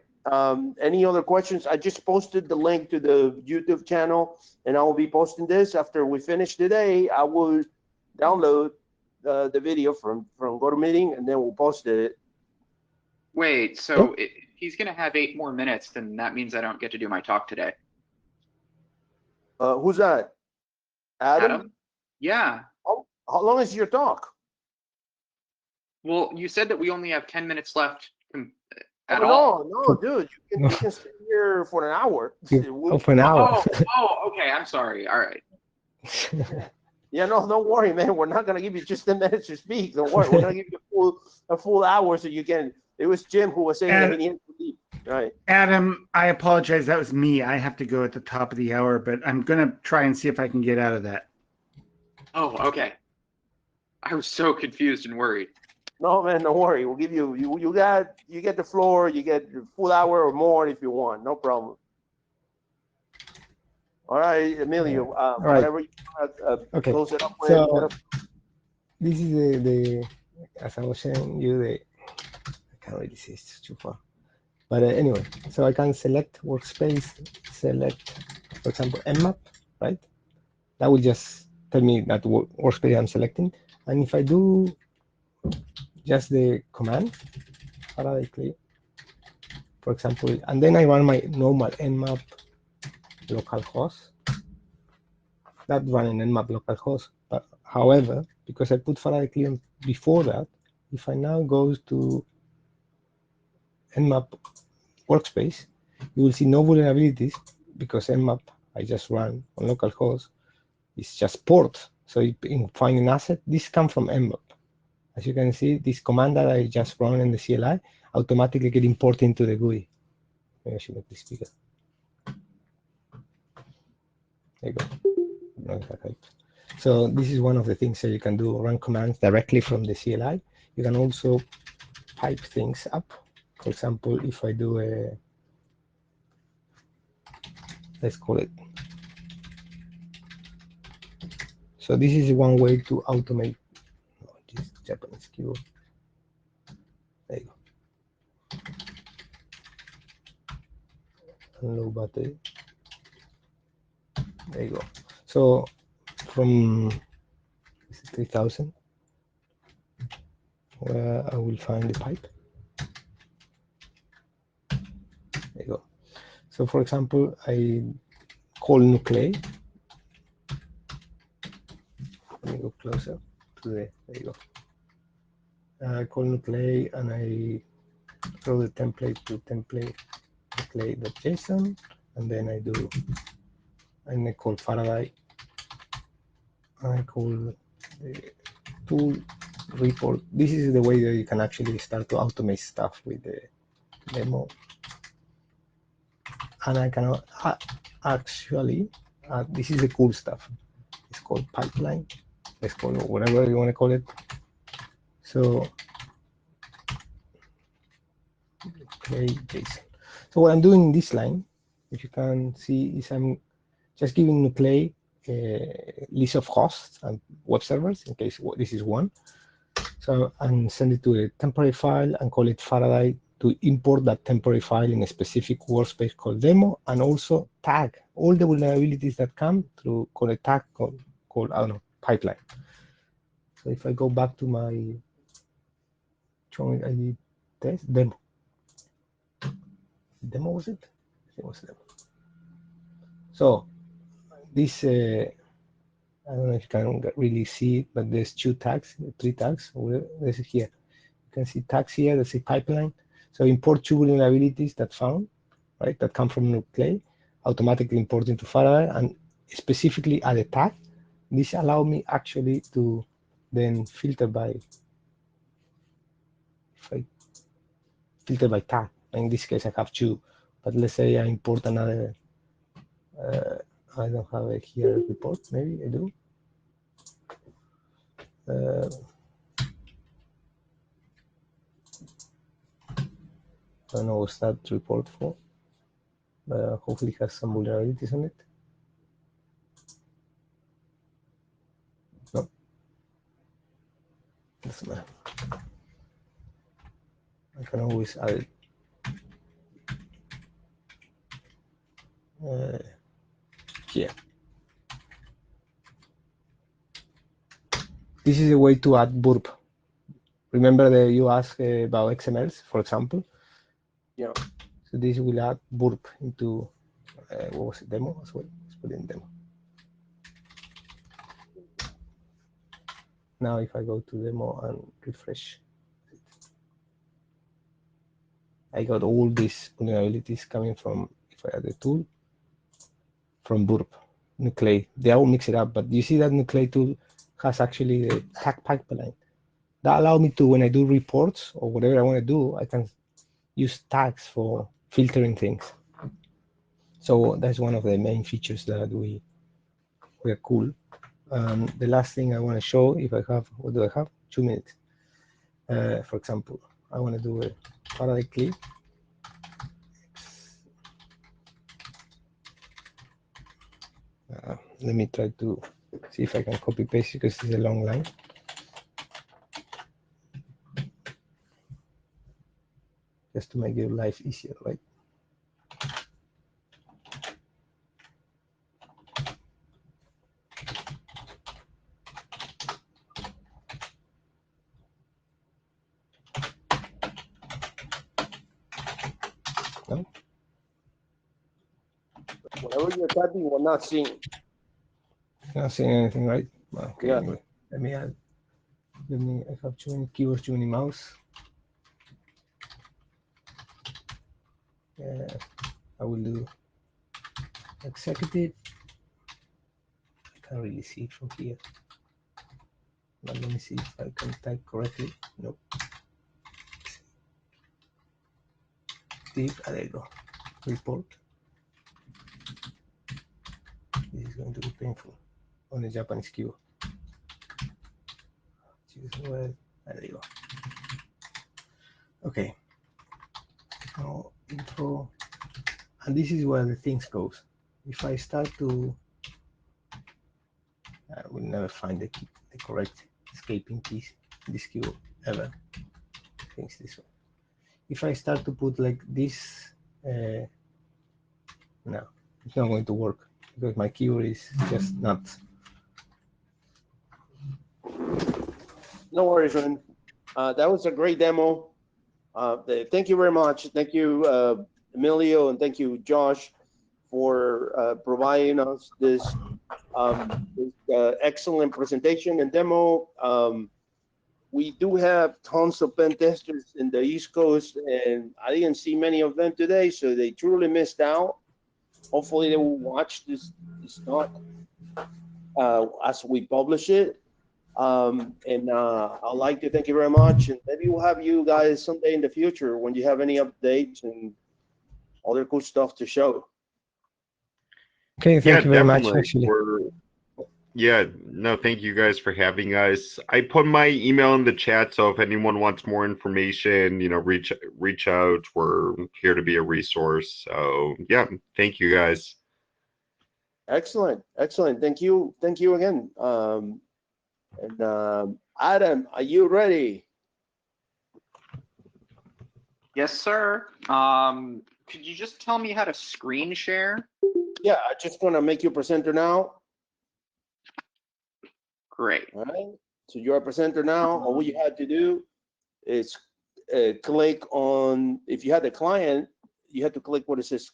Any other questions? I just posted the link to the YouTube channel, and I will be posting this after we finish today. I will download the video from GoToMeeting, and then we'll post it. Wait, so if he's going to have 8 more minutes, then that means I don't get to do my talk today. Who's that? Adam? Yeah. How long is your talk? Well, you said that we only have 10 minutes left at all. No, dude. You can stay here for an hour. For an hour. Oh, okay. I'm sorry. All right. Yeah, no, don't worry, man. We're not gonna give you just 10 minutes to speak. Don't worry. We're gonna give you a full hour so you can. It was Jim who was saying that he needed to leave. Right. Adam, I apologize. That was me. I have to go at the top of the hour, but I'm gonna try and see if I can get out of that. Oh, okay. I was so confused and worried. No, man, don't worry. We'll give you get the floor. You get a full hour or more if you want. No problem. All right, Emilio. Whatever you want, close it up with. So this is the as I was saying you, I can't really see, it's too far. But anyway, so I can select workspace, select, for example, Nmap, right? That will just tell me that workspace I'm selecting. And if I do just the command, Faraday clear, for example, and then I run my normal Nmap localhost, that running Nmap localhost. But however, because I put Faraday clear before that, if I now go to Nmap workspace, you will see no vulnerabilities because Nmap I just run on localhost is just port. So in finding asset, this comes from mmap. As you can see, this command that I just run in the CLI automatically get imported into the GUI. Maybe I should make this bigger. There you go. No, so this is one of the things that you can do, run commands directly from the CLI. You can also pipe things up. For example, if I do a, let's call it. So this is one way to automate. Oh, geez, Japanese keyboard. There you go. Low battery. There you go. So from 3000, where I will find the pipe. There you go. So for example, I call nuclei. Let me go closer to the, there you go. I call nuclei and I throw the template to template nuclei.json, and then I do, and I call Faraday, and I call the tool report. This is the way that you can actually start to automate stuff with the demo. And I can actually, this is the cool stuff. It's called pipeline. Let's call it whatever you want to call it. So, JSON. So what I'm doing in this line, if you can see, is I'm just giving nuclei a list of hosts and web servers in case this is one. So and send it to a temporary file and call it Faraday to import that temporary file in a specific workspace called demo, and also tag all the vulnerabilities that come through call a tag called I don't know, pipeline. So if I go back to my showing ID test demo was it? It was demo. So this I don't know if you can really see it, but there's two tags, three tags. This is here. You can see tags here that say pipeline. So import two vulnerabilities that found, right, that come from nuclei, automatically import into Faraday, and specifically add a tag. This allow me actually to then filter by, if I filter by tag. In this case, I have two, but let's say I import another. I don't have it here report. Maybe I do. I don't know what's that report for. Hopefully it has some vulnerabilities on it. No, doesn't matter. I can always add it here. This is a way to add burp. Remember that you asked about XMLs, for example? Yeah. So this will add burp into, what was it, demo as well? Let's put in demo. Now if I go to demo and refresh, I got all these vulnerabilities coming from, if I add the tool, from burp, nuclei. They all mix it up, but you see that nuclei tool has actually a hack pipeline. That allows me to, when I do reports or whatever I want to do, I can use tags for filtering things. So that's one of the main features that we are cool. The last thing I want to show, if I have, what do I have? 2 minutes. For example, I want to do a Faraday clip. Let me try to see if I can copy paste because it's a long line. Just to make your life easier, right? No? Whatever you're typing, we're not seeing. Not seeing anything, right? Okay, Yeah. anyway, let me add. I have too many keyboards, too many mouse. I will do executive. I can't really see it from here. But let me see if I can type correctly. Nope. There you go. Report. This is going to be painful on the Japanese keyboard. There you go. Okay. Now intro, and this is where the things goes. If I start to, I will never find the correct escaping keys in this keyboard ever. Things this way. If I start to put like this, no, it's not going to work because my keyboard is just nuts. No worries, man. That was a great demo. Thank you very much. Thank you, Emilio, and thank you, Josh, for providing us this, excellent presentation and demo. We do have tons of pen testers in the East Coast, and I didn't see many of them today, so they truly missed out. Hopefully, they will watch this talk as we publish it. And I'd like to thank you very much, and maybe we'll have you guys someday in the future when you have any updates and other cool stuff to show. Okay, thank you very much. Actually, yeah, no, thank you guys for having us. I put my email in the chat, so if anyone wants more information, reach out. We're here to be a resource. So yeah, thank you guys. Excellent, excellent. Thank you again. Adam, are you ready? Yes, sir. Could you just tell me how to screen share? Yeah, I'm just gonna make you a presenter now. Great. All right. So you're a presenter now. All you had to do is click on. If you had a client, you had to click what it says.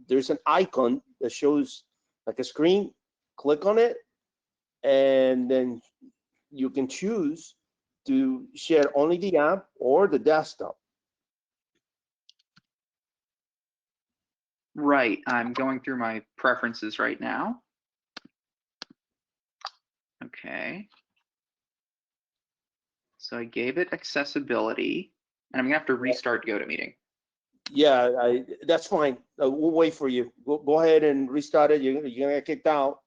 There's an icon that shows like a screen. Click on it, and then you can choose to share only the app or the desktop. Right. I'm going through my preferences right now. Okay. So I gave it accessibility, and I'm gonna have to restart GoToMeeting. Yeah, that's fine. We'll wait for you. Go ahead and restart it. You're gonna get kicked out,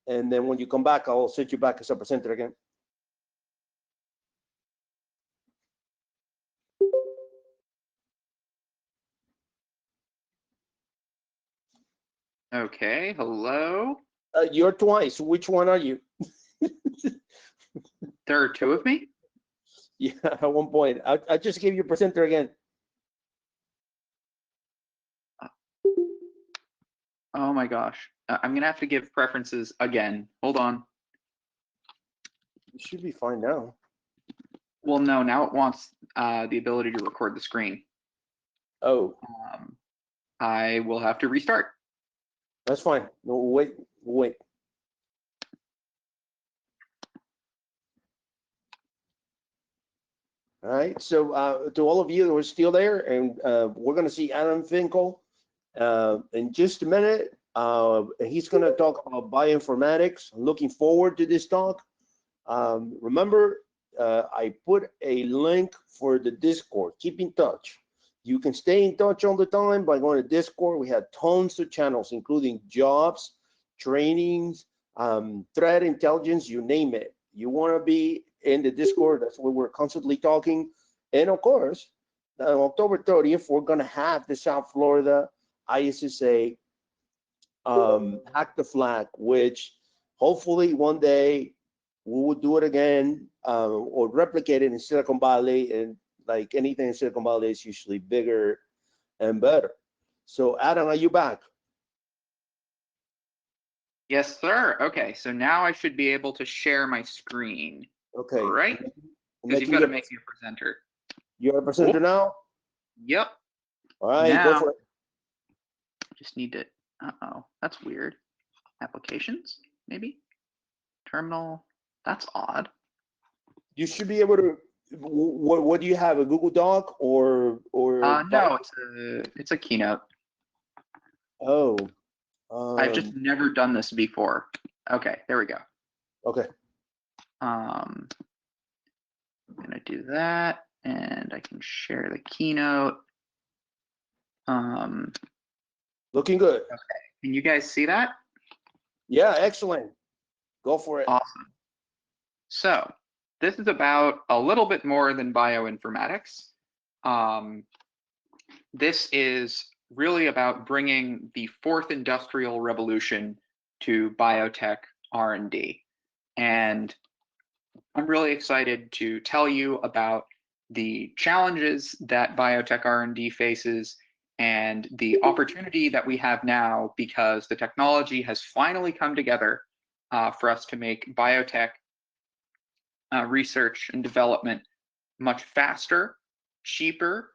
and then when you come back, I'll set you back as a presenter again. Okay. Hello. You're twice. Which one are you? There are two of me? Yeah, at one point. I just gave you presenter again. Oh my gosh. I'm gonna have to give preferences again. Hold on. You should be fine now. Well, no, now it wants the ability to record the screen. Oh, I will have to restart. that's fine. No, wait. All right. So to all of you who are still there, and we're going to see Adam Finkel in just a minute. He's going to talk about bioinformatics. I'm looking forward to this talk. Remember, I put a link for the Discord. Keep in touch. You can stay in touch all the time by going to Discord. We have tons of channels, including jobs, trainings, threat intelligence, you name it. You want to be in the Discord, that's where we're constantly talking. And of course, on October 30th, we're going to have the South Florida ISSA Hack the Flag, which hopefully one day we will do it again or replicate it in Silicon Valley. And like anything in Silicon Valley is usually bigger and better. So Adam, are you back? Yes, sir. Okay, so now I should be able to share my screen. Okay. Right? Because you've got to make me a presenter. You're a presenter now? Yep. All right, now, go for it. Just need to, that's weird. Applications, maybe? Terminal, that's odd. You should be able to, what do you have, a Google Doc or? No, it's a Keynote. Oh. I've just never done this before. Okay, there we go. Okay. I'm gonna do that, and I can share the keynote. Looking good. Okay, can you guys see that? Yeah, excellent. Go for it. Awesome. So this is about a little bit more than bioinformatics. This is really about bringing the fourth industrial revolution to biotech R&D. And I'm really excited to tell you about the challenges that biotech R&D faces and the opportunity that we have now because the technology has finally come together for us to make biotech research and development much faster, cheaper,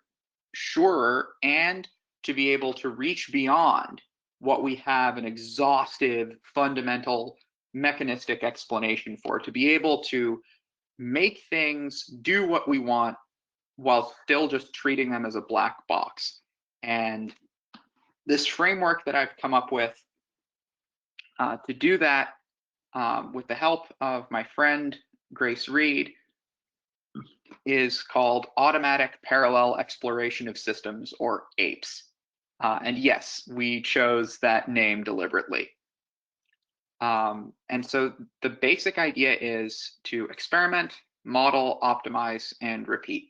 surer, and to be able to reach beyond what we have an exhaustive, fundamental, mechanistic explanation for, to be able to make things do what we want while still just treating them as a black box. And this framework that I've come up with to do that with the help of my friend Grace Reed is called Automatic Parallel Exploration of Systems, or APES. And yes, we chose that name deliberately. And so the basic idea is to experiment, model, optimize, and repeat.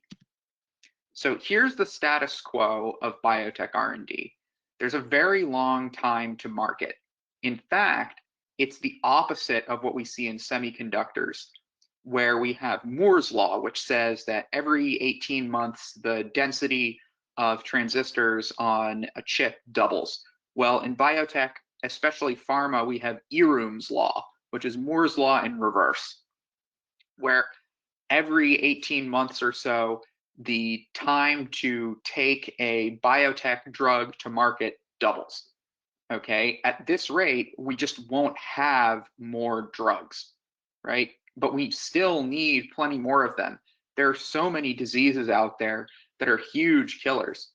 So here's the status quo of biotech R&D. There's a very long time to market. In fact, it's the opposite of what we see in semiconductors, where we have Moore's law, which says that every 18 months, the density of transistors on a chip doubles. Well, in biotech, especially pharma, we have Eroom's law, which is Moore's law in reverse, where every 18 months or so, the time to take a biotech drug to market doubles. Okay, at this rate, we just won't have more drugs, right? But we still need plenty more of them. There are so many diseases out there that are huge killers.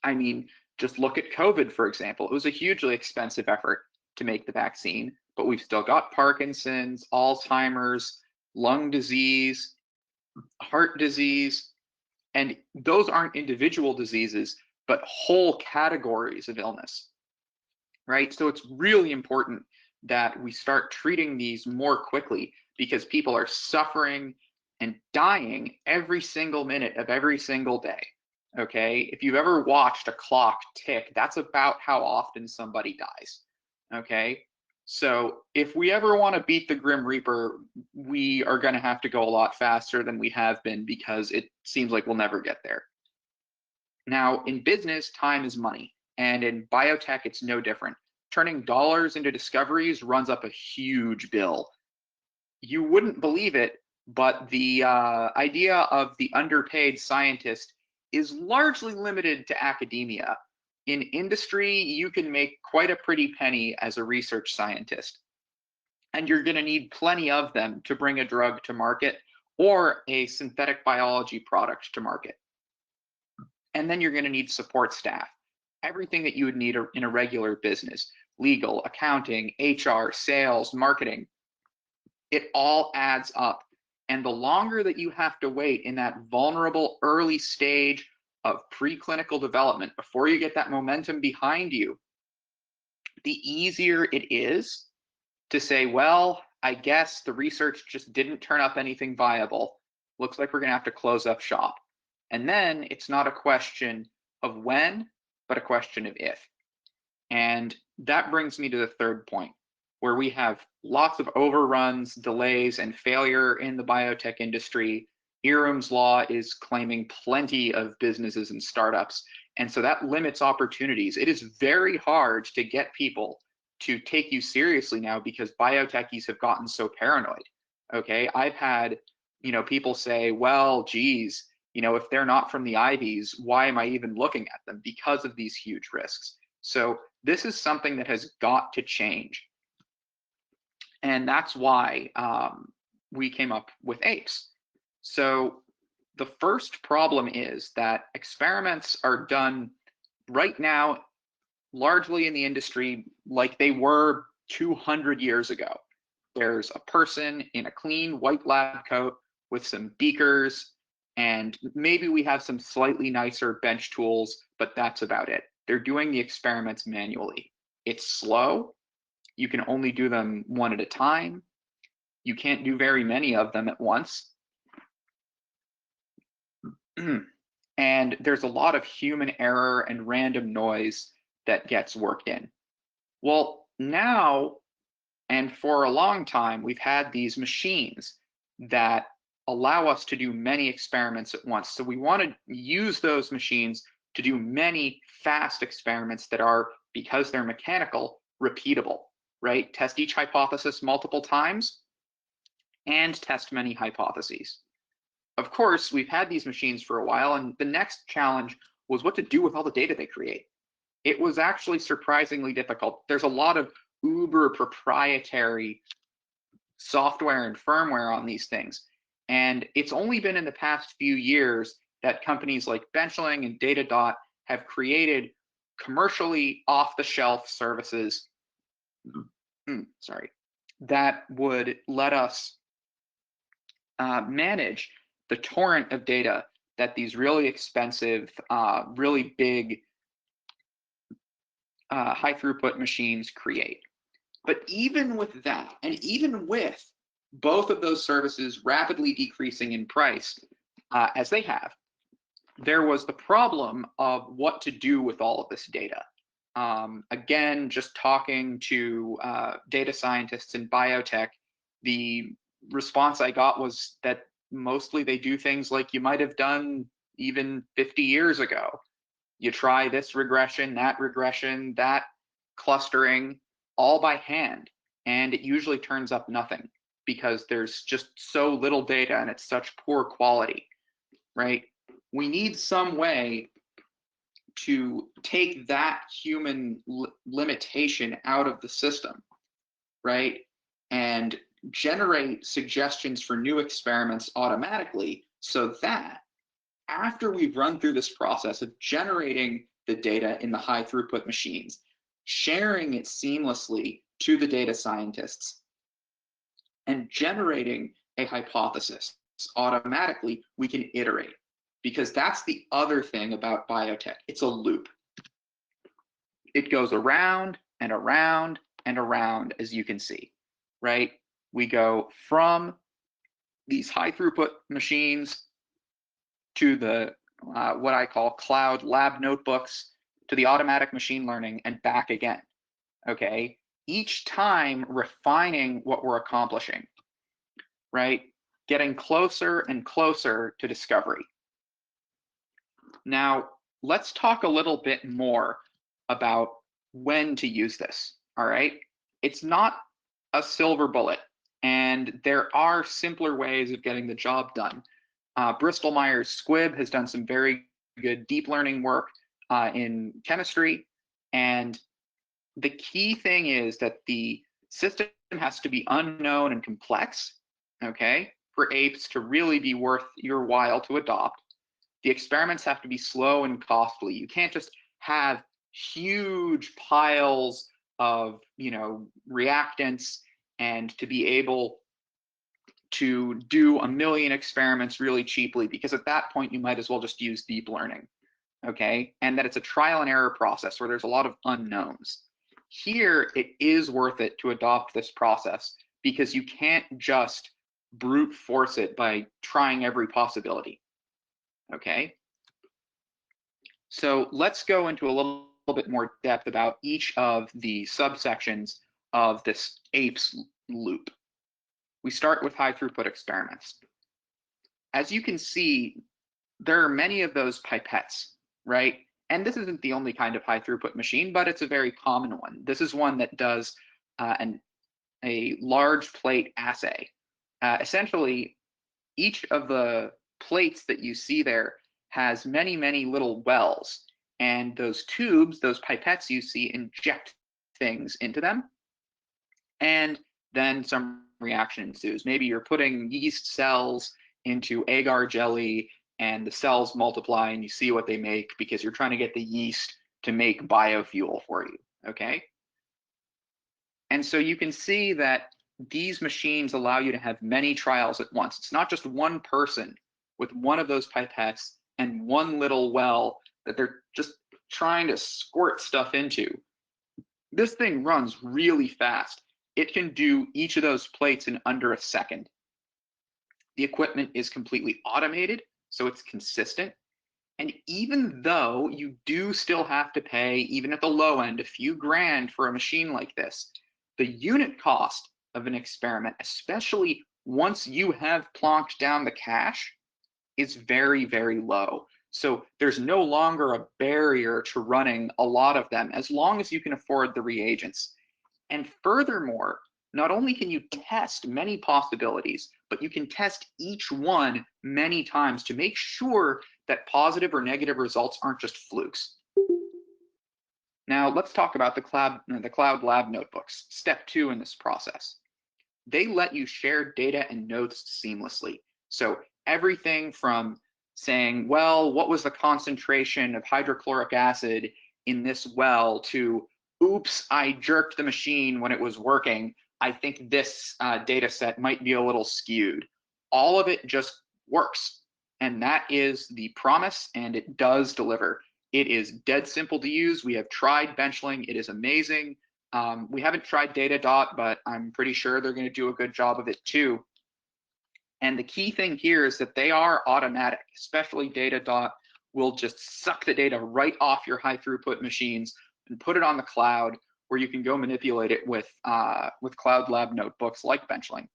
I mean, just look at COVID, for example. It was a hugely expensive effort to make the vaccine, but we've still got Parkinson's, Alzheimer's, lung disease, heart disease, and those aren't individual diseases, but whole categories of illness, right? So it's really important that we start treating these more quickly because people are suffering and dying every single minute of every single day. Okay, if you've ever watched a clock tick, that's about how often somebody dies. Okay, so if we ever want to beat the Grim Reaper, we are going to have to go a lot faster than we have been because it seems like we'll never get there. Now, in business, time is money, and in biotech, it's no different. Turning dollars into discoveries runs up a huge bill. You wouldn't believe it, but the idea of the underpaid scientist is largely limited to academia. In industry, you can make quite a pretty penny as a research scientist, and you're going to need plenty of them to bring a drug to market or a synthetic biology product to market. And then you're going to need support staff, everything that you would need in a regular business: legal, accounting, HR, sales, marketing. It all adds up. And the longer that you have to wait in that vulnerable early stage of preclinical development before you get that momentum behind you, the easier it is to say, well, I guess the research just didn't turn up anything viable. Looks like we're going to have to close up shop. And then it's not a question of when, but a question of if. And that brings me to the third point, where we have lots of overruns, delays, and failure in the biotech industry. Eroom's law is claiming plenty of businesses and startups, and so that limits opportunities. It is very hard to get people to take you seriously now because biotechies have gotten so paranoid. Okay, I've had people say, well, geez, if they're not from the Ivies, why am I even looking at them? Because of these huge risks. So this is something that has got to change. And that's why we came up with APES. So the first problem is that experiments are done right now largely in the industry like they were 200 years ago. There's a person in a clean white lab coat with some beakers, and maybe we have some slightly nicer bench tools, but that's about it. They're doing the experiments manually. It's slow. You can only do them one at a time. You can't do very many of them at once. And there's a lot of human error and random noise that gets worked in. Well, now, and for a long time, we've had these machines that allow us to do many experiments at once. So we want to use those machines to do many fast experiments that are, because they're mechanical, repeatable, right? Test each hypothesis multiple times and test many hypotheses. Of course, we've had these machines for a while, and the next challenge was what to do with all the data they create. It was actually surprisingly difficult. There's a lot of uber proprietary software and firmware on these things. And it's only been in the past few years that companies like Benchling and Datadot have created commercially off-the-shelf services, that would let us manage the torrent of data that these really expensive, really big, high throughput machines create. But even with that, and even with both of those services rapidly decreasing in price, as they have, there was the problem of what to do with all of this data. Again, just talking to data scientists in biotech, the response I got was that mostly they do things like you might have done even 50 years ago. You try this regression, that clustering, all by hand, and it usually turns up nothing because there's just so little data and it's such poor quality, right? We need some way to take that human limitation out of the system, right? And generate suggestions for new experiments automatically, so that after we've run through this process of generating the data in the high throughput machines, sharing it seamlessly to the data scientists, and generating a hypothesis automatically, we can iterate. Because that's the other thing about biotech. It's a loop. It goes around and around and around, as you can see, right? We go from these high throughput machines to the what I call cloud lab notebooks, to the automatic machine learning, and back again, okay? Each time refining what we're accomplishing, right? Getting closer and closer to discovery. Now, let's talk a little bit more about when to use this, all right? It's not a silver bullet, and there are simpler ways of getting the job done. Bristol Myers Squibb has done some very good deep learning work in chemistry, and the key thing is that the system has to be unknown and complex, okay, for apes to really be worth your while to adopt. The experiments have to be slow and costly. You can't just have huge piles of, reactants, and to be able to do 1 million experiments really cheaply, because at that point you might as well just use deep learning, okay? And that it's a trial and error process where there's a lot of unknowns. Here, it is worth it to adopt this process because you can't just brute force it by trying every possibility. Okay, so let's go into a little bit more depth about each of the subsections of this apes loop. We start with high throughput experiments. As you can see, there are many of those pipettes, right? And this isn't the only kind of high throughput machine, but it's a very common one. This is one that does a large plate assay. Essentially, each of the plates that you see there has many, many little wells. And those tubes, those pipettes you see, inject things into them. And then some reaction ensues. Maybe you're putting yeast cells into agar jelly and the cells multiply and you see what they make because you're trying to get the yeast to make biofuel for you, okay? And so you can see that these machines allow you to have many trials at once. It's not just one person with one of those pipettes and one little well that they're just trying to squirt stuff into. This thing runs really fast. It can do each of those plates in under a second. The equipment is completely automated, so it's consistent. And even though you do still have to pay, even at the low end, a few grand for a machine like this, the unit cost of an experiment, especially once you have plonked down the cash, is very, very low. So there's no longer a barrier to running a lot of them as long as you can afford the reagents. And furthermore, not only can you test many possibilities, but you can test each one many times to make sure that positive or negative results aren't just flukes. Now let's talk about the cloud lab notebooks, step 2 in this process. They let you share data and notes seamlessly. So everything from saying, well, what was the concentration of hydrochloric acid in this well, to, oops, I jerked the machine when it was working. I think this data set might be a little skewed. All of it just works. And that is the promise, and it does deliver. It is dead simple to use. We have tried Benchling. It is amazing. We haven't tried Datadot, but I'm pretty sure they're going to do a good job of it too. And the key thing here is that they are automatic, especially Datadot will just suck the data right off your high throughput machines and put it on the cloud, where you can go manipulate it with cloud lab notebooks like Benchling.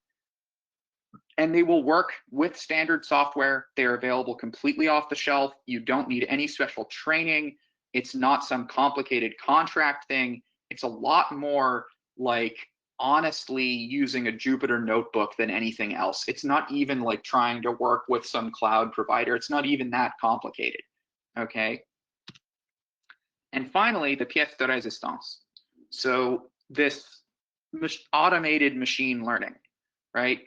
And they will work with standard software. They're available completely off the shelf. You don't need any special training. It's not some complicated contract thing. It's a lot more like honestly using a Jupyter notebook than anything else. It's not even like trying to work with some cloud provider. It's not even that complicated, okay? And finally, the pièce de résistance. So this automated machine learning, right?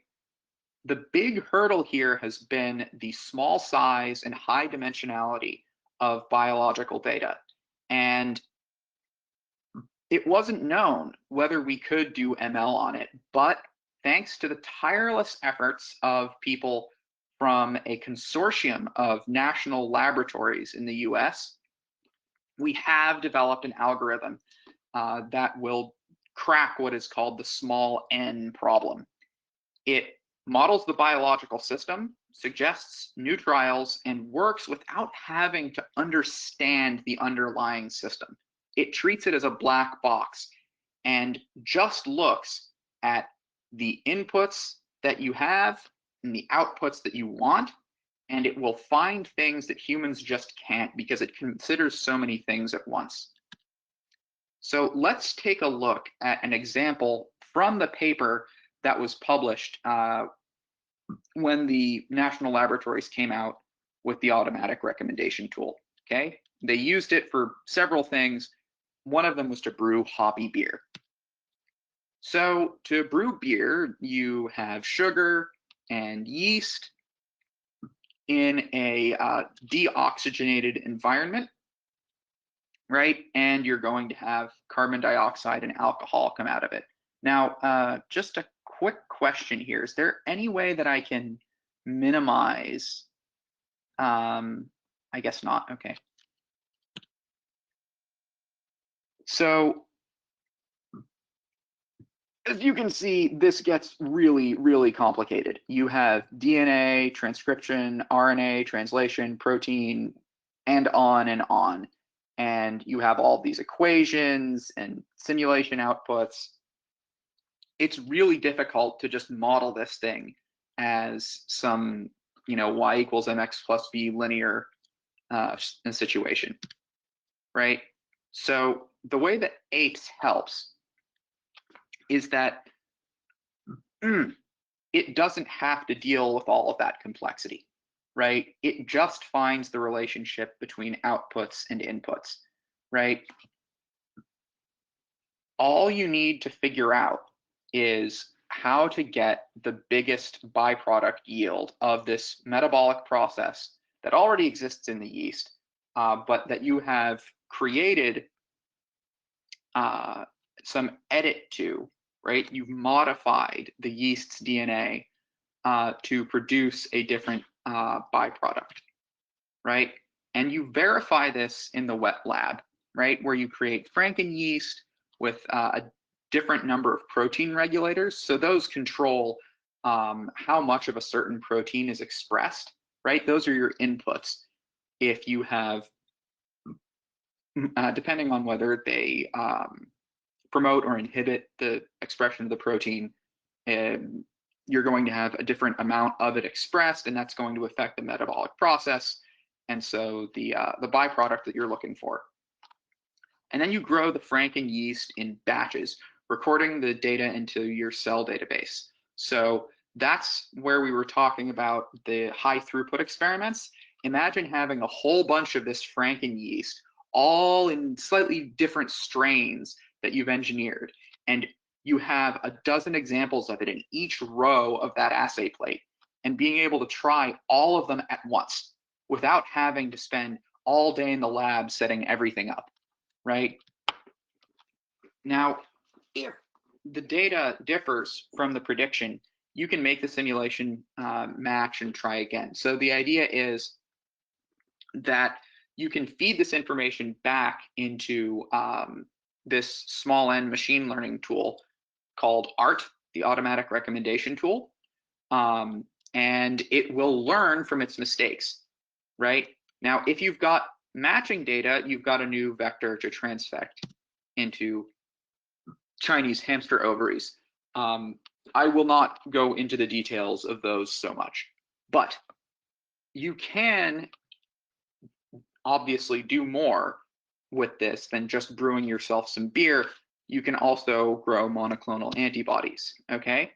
The big hurdle here has been the small size and high dimensionality of biological data. And it wasn't known whether we could do ML on it, but thanks to the tireless efforts of people from a consortium of national laboratories in the US, we have developed an algorithm that will crack what is called the small n problem. It models the biological system, suggests new trials, and works without having to understand the underlying system. It treats it as a black box and just looks at the inputs that you have and the outputs that you want, and it will find things that humans just can't because it considers so many things at once. So let's take a look at an example from the paper that was published when the national laboratories came out with the automatic recommendation tool, okay? They used it for several things. One of them was to brew hoppy beer. So to brew beer, you have sugar and yeast in a deoxygenated environment, right? And you're going to have carbon dioxide and alcohol come out of it. Now, just a quick question here. Is there any way that I can minimize? I guess not. Okay. So as you can see, this gets really, really complicated. You have DNA, transcription, RNA, translation, protein, and on. And you have all these equations and simulation outputs. It's really difficult to just model this thing as some, y equals mx plus b linear situation, right? So the way that APES helps is that it doesn't have to deal with all of that complexity, right? It just finds the relationship between outputs and inputs, right? All you need to figure out is how to get the biggest byproduct yield of this metabolic process that already exists in the yeast, but that you have created some edit to, right? You've modified the yeast's DNA to produce a different byproduct, right? And you verify this in the wet lab, right? Where you create Franken yeast with a different number of protein regulators. So those control how much of a certain protein is expressed, right? Those are your inputs. If you have, depending on whether they promote or inhibit the expression of the protein, you're going to have a different amount of it expressed, and that's going to affect the metabolic process, and so the byproduct that you're looking for. And then you grow the Franken yeast in batches, recording the data into your cell database. So that's where we were talking about the high throughput experiments. Imagine having a whole bunch of this Franken yeast, all in slightly different strains that you've engineered, and you have a dozen examples of it in each row of that assay plate, and being able to try all of them at once without having to spend all day in the lab setting everything up, right? Now, if the data differs from the prediction, you can make the simulation match and try again. So the idea is that you can feed this information back into this small n machine learning tool called ART, the automatic recommendation tool, and it will learn from its mistakes, right? Now, if you've got matching data, you've got a new vector to transfect into Chinese hamster ovaries. I will not go into the details of those so much, but you can obviously do more with this than just brewing yourself some beer. You can also grow monoclonal antibodies, okay?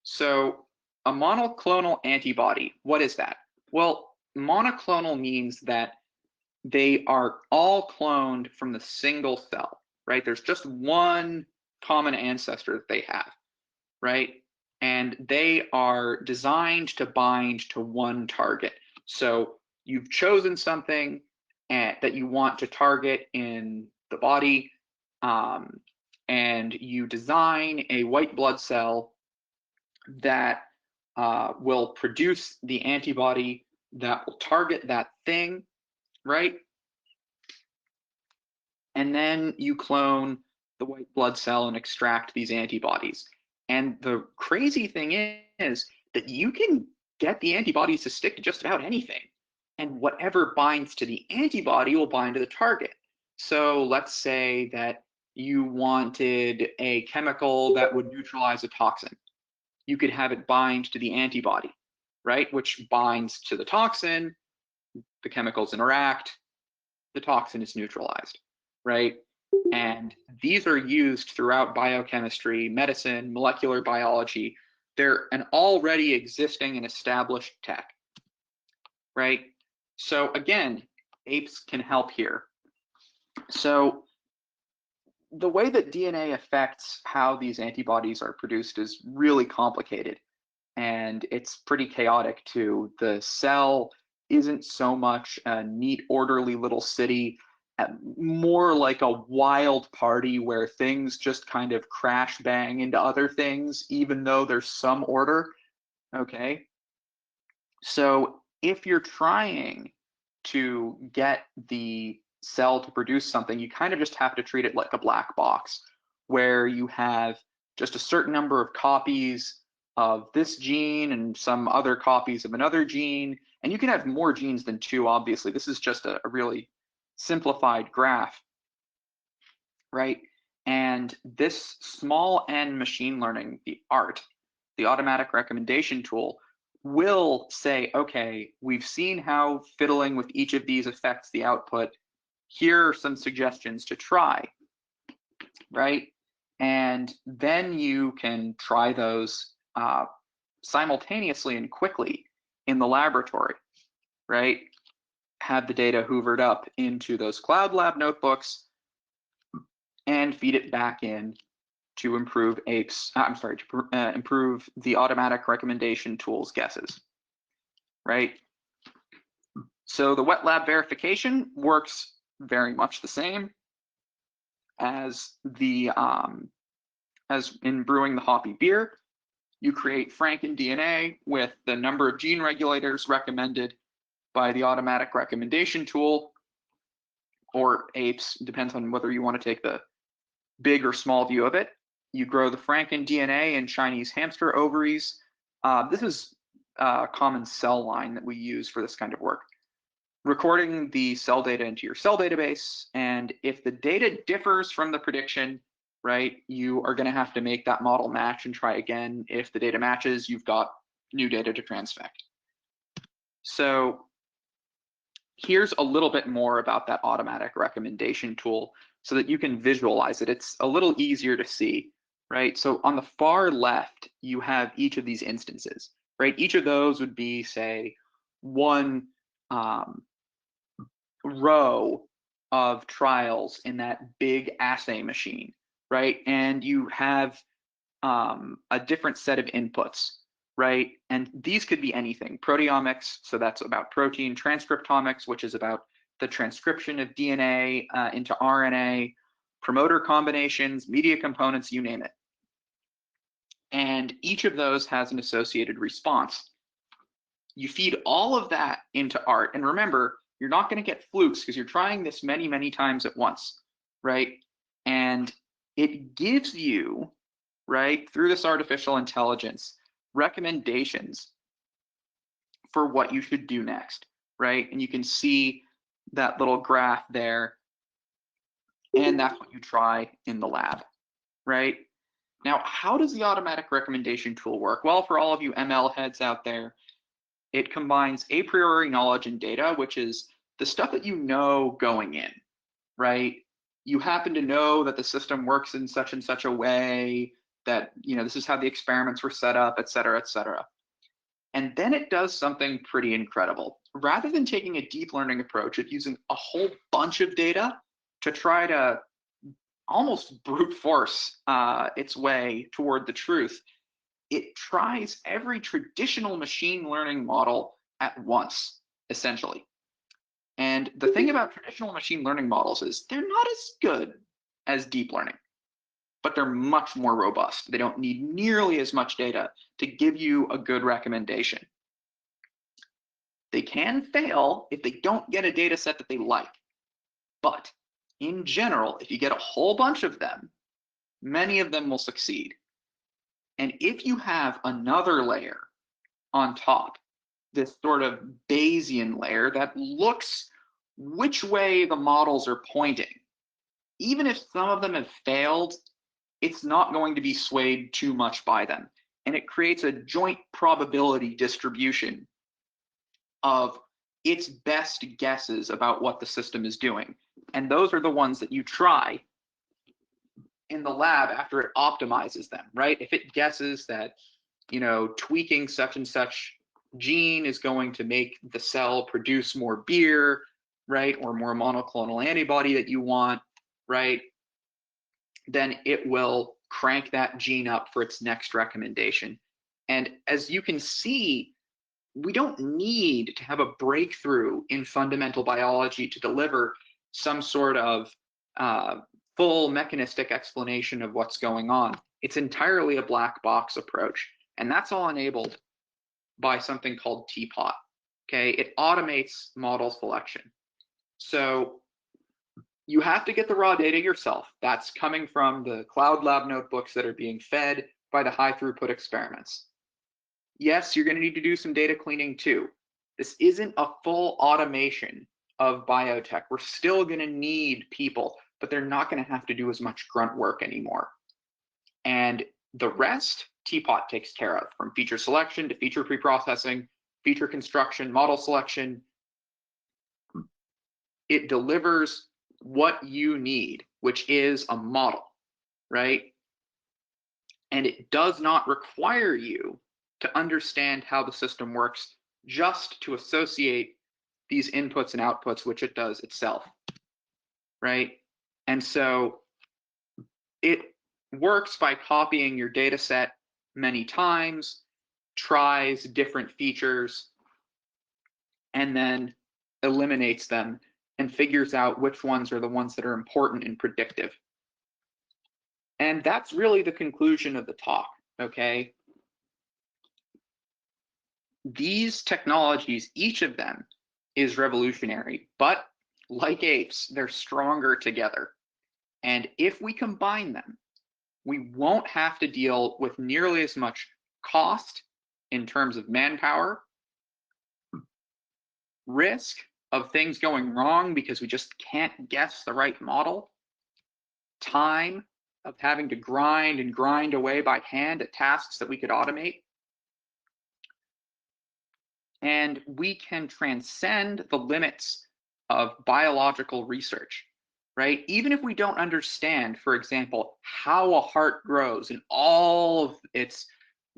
So a monoclonal antibody, what is that? Well, monoclonal means that they are all cloned from the single cell, right? There's just one common ancestor that they have, right? And they are designed to bind to one target. So you've chosen something that you want to target in the body, and you design a white blood cell that will produce the antibody that will target that thing, right? And then you clone the white blood cell and extract these antibodies. And the crazy thing is that you can get the antibodies to stick to just about anything. And whatever binds to the antibody will bind to the target. So let's say that you wanted a chemical that would neutralize a toxin. You could have it bind to the antibody, right? Which binds to the toxin, the chemicals interact, the toxin is neutralized, right? And these are used throughout biochemistry, medicine, molecular biology. They're an already existing and established tech, right? So again, apes can help here. So the way that DNA affects how these antibodies are produced is really complicated, and it's pretty chaotic too. The cell isn't so much a neat, orderly little city, more like a wild party where things just kind of crash bang into other things, even though there's some order, okay? So if you're trying to get the cell to produce something, you kind of just have to treat it like a black box, where you have just a certain number of copies of this gene and some other copies of another gene, and you can have more genes than two, obviously. This is just a really simplified graph, right? And this small n machine learning, the ART, the automatic recommendation tool, will say, okay, we've seen how fiddling with each of these affects the output. Here are some suggestions to try, right? And then you can try those simultaneously and quickly in the laboratory, right? Have the data hoovered up into those cloud lab notebooks and feed it back in to improve improve the automatic recommendation tool's guesses, right? So the wet lab verification works very much the same as the as in brewing the hoppy beer. You create Franken DNA with the number of gene regulators recommended by the automatic recommendation tool, or APES, depends on whether you want to take the big or small view of it. You grow the Franken DNA in Chinese hamster ovaries. This is a common cell line that we use for this kind of work. Recording the cell data into your cell database, and if the data differs from the prediction, right, you are going to have to make that model match and try again. If the data matches, you've got new data to transfect. So here's a little bit more about that automatic recommendation tool so that you can visualize it. It's a little easier to see, right? So on the far left, you have each of these instances, right? Each of those would be, say, one row of trials in that big assay machine, right? And you have a different set of inputs, right? And these could be anything. Proteomics, so that's about protein. Transcriptomics, which is about the transcription of DNA into RNA. Promoter combinations, media components, you name it. And each of those has an associated response. You feed all of that into ART. And remember, you're not going to get flukes because you're trying this many, many times at once, right? And it gives you, right, through this artificial intelligence, recommendations for what you should do next, right? And you can see that little graph there, and that's what you try in the lab, right? Now, how does the automatic recommendation tool work? Well, for all of you ML heads out there, it combines a priori knowledge and data, which is the stuff that you know going in, right? You happen to know that the system works in such and such a way, that, you know, this is how the experiments were set up, et cetera, et cetera. And then it does something pretty incredible. Rather than taking a deep learning approach of using a whole bunch of data to try to almost brute force its way toward the truth, it tries every traditional machine learning model at once, essentially. And the thing about traditional machine learning models is they're not as good as deep learning, but they're much more robust. They don't need nearly as much data to give you a good recommendation. They can fail if they don't get a data set that they like. But in general, if you get a whole bunch of them, many of them will succeed. And if you have another layer on top, this sort of Bayesian layer that looks which way the models are pointing, even if some of them have failed, it's not going to be swayed too much by them. And it creates a joint probability distribution of its best guesses about what the system is doing. And those are the ones that you try in the lab after it optimizes them, right? If it guesses that, you know, tweaking such and such gene is going to make the cell produce more beer, right, or more monoclonal antibody that you want, right, then it will crank that gene up for its next recommendation. And as you can see, we don't need to have a breakthrough in fundamental biology to deliver some sort of full mechanistic explanation of what's going on. It's entirely a black box approach, and that's all enabled by something called TPOT. Okay, it automates model selection. So you have to get the raw data yourself. That's coming from the cloud lab notebooks that are being fed by the high throughput experiments. Yes, you're going to need to do some data cleaning too. This isn't a full automation of biotech. We're still going to need people, but they're not going to have to do as much grunt work anymore. And the rest, TPOT takes care of, from feature selection to feature preprocessing, feature construction, model selection. It delivers what you need, which is a model, right? And it does not require you to understand how the system works, just to associate these inputs and outputs, which it does itself, right? And so it works by copying your data set many times, tries different features, and then eliminates them and figures out which ones are the ones that are important and predictive. And that's really the conclusion of the talk, okay? These technologies, each of them is revolutionary, but like apes, they're stronger together. And if we combine them, we won't have to deal with nearly as much cost in terms of manpower, risk of things going wrong because we just can't guess the right model, time of having to grind and grind away by hand at tasks that we could automate. And we can transcend the limits of biological research, right? Even if we don't understand, for example, how a heart grows in all of its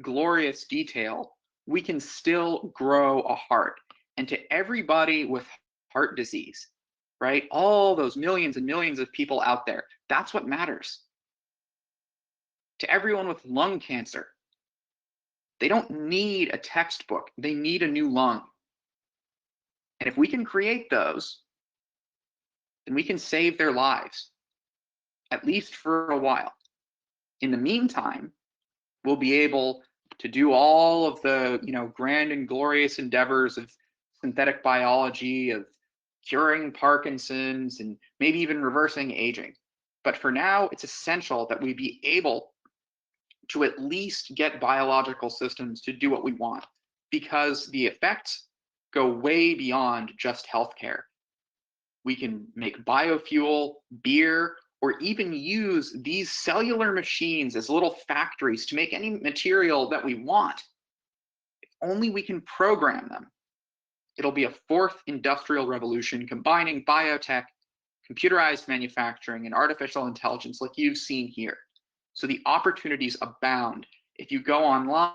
glorious detail, we can still grow a heart. And to everybody with heart disease, right? All those millions and millions of people out there, that's what matters. To everyone with lung cancer, they don't need a textbook, they need a new lung. And if we can create those, then we can save their lives, at least for a while. In the meantime, we'll be able to do all of the, grand and glorious endeavors of synthetic biology, of curing Parkinson's, and maybe even reversing aging. But for now, it's essential that we be able to at least get biological systems to do what we want, because the effects go way beyond just healthcare. We can make biofuel, beer, or even use these cellular machines as little factories to make any material that we want. If only we can program them. It'll be a fourth industrial revolution combining biotech, computerized manufacturing, and artificial intelligence like you've seen here. So the opportunities abound. If you go online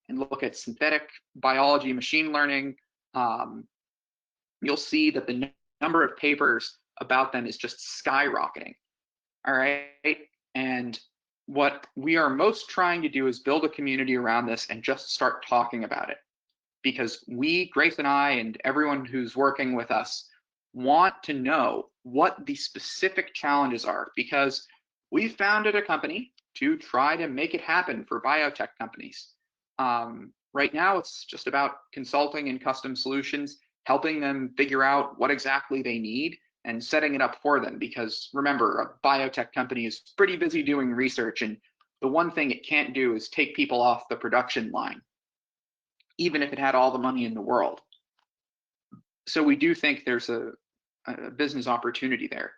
and look at synthetic biology, machine learning, you'll see that the number of papers about them is just skyrocketing. All right. And what we are most trying to do is build a community around this and just start talking about it. Because we, Grace and I, and everyone who's working with us, want to know what the specific challenges are, because we founded a company to try to make it happen for biotech companies. Right now, it's just about consulting and custom solutions, helping them figure out what exactly they need and setting it up for them. Because remember, a biotech company is pretty busy doing research, and the one thing it can't do is take people off the production line, even if it had all the money in the world. So we do think there's a business opportunity there.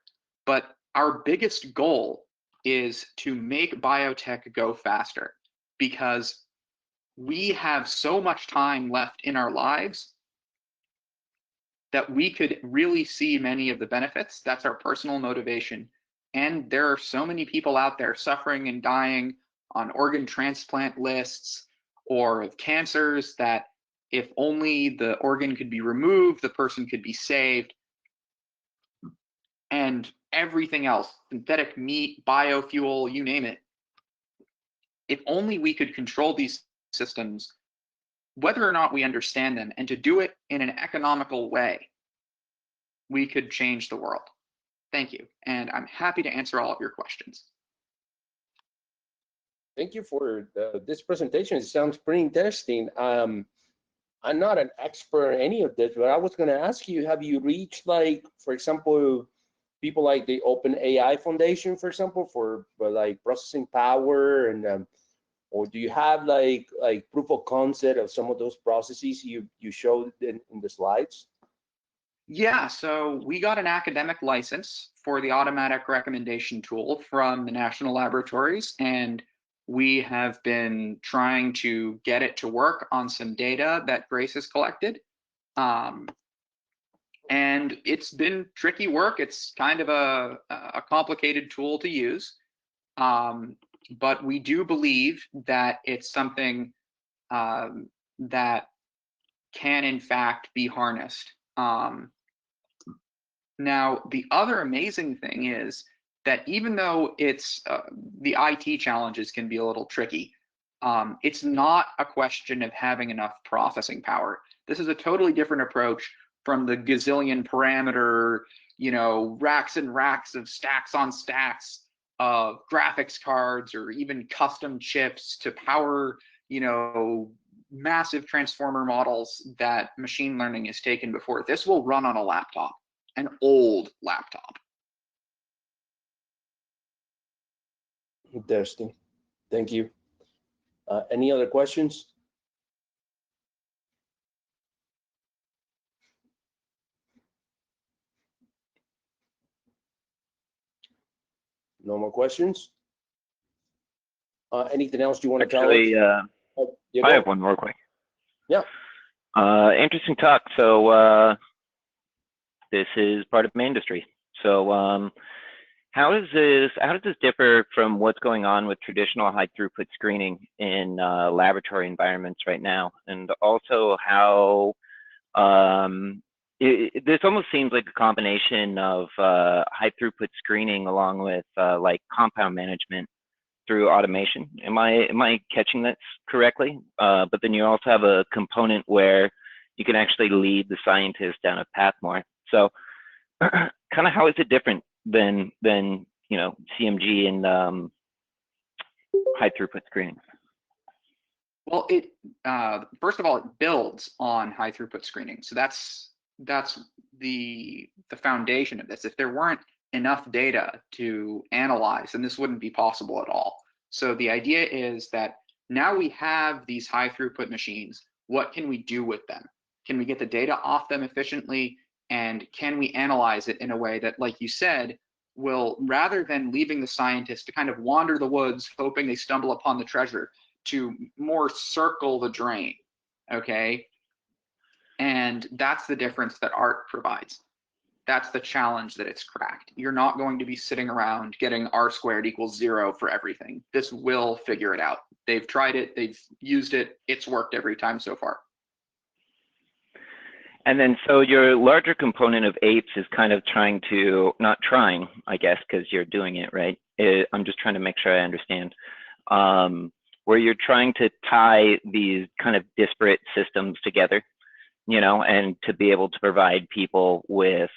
But our biggest goal is to make biotech go faster, because we have so much time left in our lives that we could really see many of the benefits. That's our personal motivation. And there are so many people out there suffering and dying on organ transplant lists or of cancers that if only the organ could be removed, the person could be saved. And everything else, synthetic meat, biofuel, you name it. If only we could control these systems, whether or not we understand them, and to do it in an economical way, we could change the world. Thank you. And I'm happy to answer all of your questions. Thank you for this presentation. It sounds pretty interesting. I'm not an expert in any of this, but I was going to ask you, have you reached, like, for example, people like the Open AI Foundation, for example, for like processing power, and or do you have like proof of concept of some of those processes you showed in the slides? Yeah, so we got an academic license for the automatic recommendation tool from the national laboratories, and we have been trying to get it to work on some data that Grace has collected. And it's been tricky work. It's kind of a complicated tool to use. But we do believe that it's something that can in fact be harnessed. Now, the other amazing thing is that even though it's the IT challenges can be a little tricky, it's not a question of having enough processing power. This is a totally different approach from the gazillion parameter, racks and racks of stacks on stacks of graphics cards or even custom chips to power, massive transformer models that machine learning has taken before. This will run on a laptop, an old laptop. Interesting. Thank you. Any other questions? No more questions? Anything else you want to tell us? Actually, I have one more quick. Yeah. Interesting talk. So this is part of my industry. So how does this differ from what's going on with traditional high throughput screening in laboratory environments right now? And also how this almost seems like a combination of high throughput screening along with like compound management through automation. Am I catching this correctly? But then you also have a component where you can actually lead the scientist down a path more. So kind of how is it different than CMG and high throughput screening? Well, first of all, it builds on high throughput screening. So that's the foundation of this. If there weren't enough data to analyze, then this wouldn't be possible at all. So the idea is that now we have these high throughput machines. What can we do with them? Can we get the data off them efficiently? And can we analyze it in a way that, like you said, will, rather than leaving the scientists to kind of wander the woods, hoping they stumble upon the treasure, to more circle the drain, okay? And that's the difference that art provides. That's the challenge that it's cracked. You're not going to be sitting around getting r²= 0 for everything. This will figure it out. They've tried it, they've used it, it's worked every time so far. And then, so your larger component of apes is kind of trying to, not trying, I guess, because you're doing it, right? I'm just trying to make sure I understand. Where you're trying to tie these kind of disparate systems together, and to be able to provide people with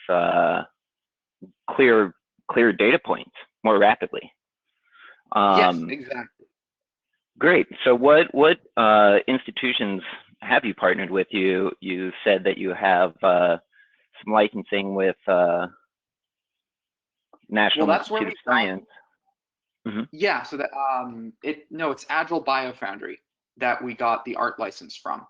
clear data points more rapidly. Yes, exactly. Great. So what institutions have you partnered with? You said that you have some licensing with National Institute of Science. Mm-hmm. Yeah, so that it's Agile Biofoundry that we got the art license from.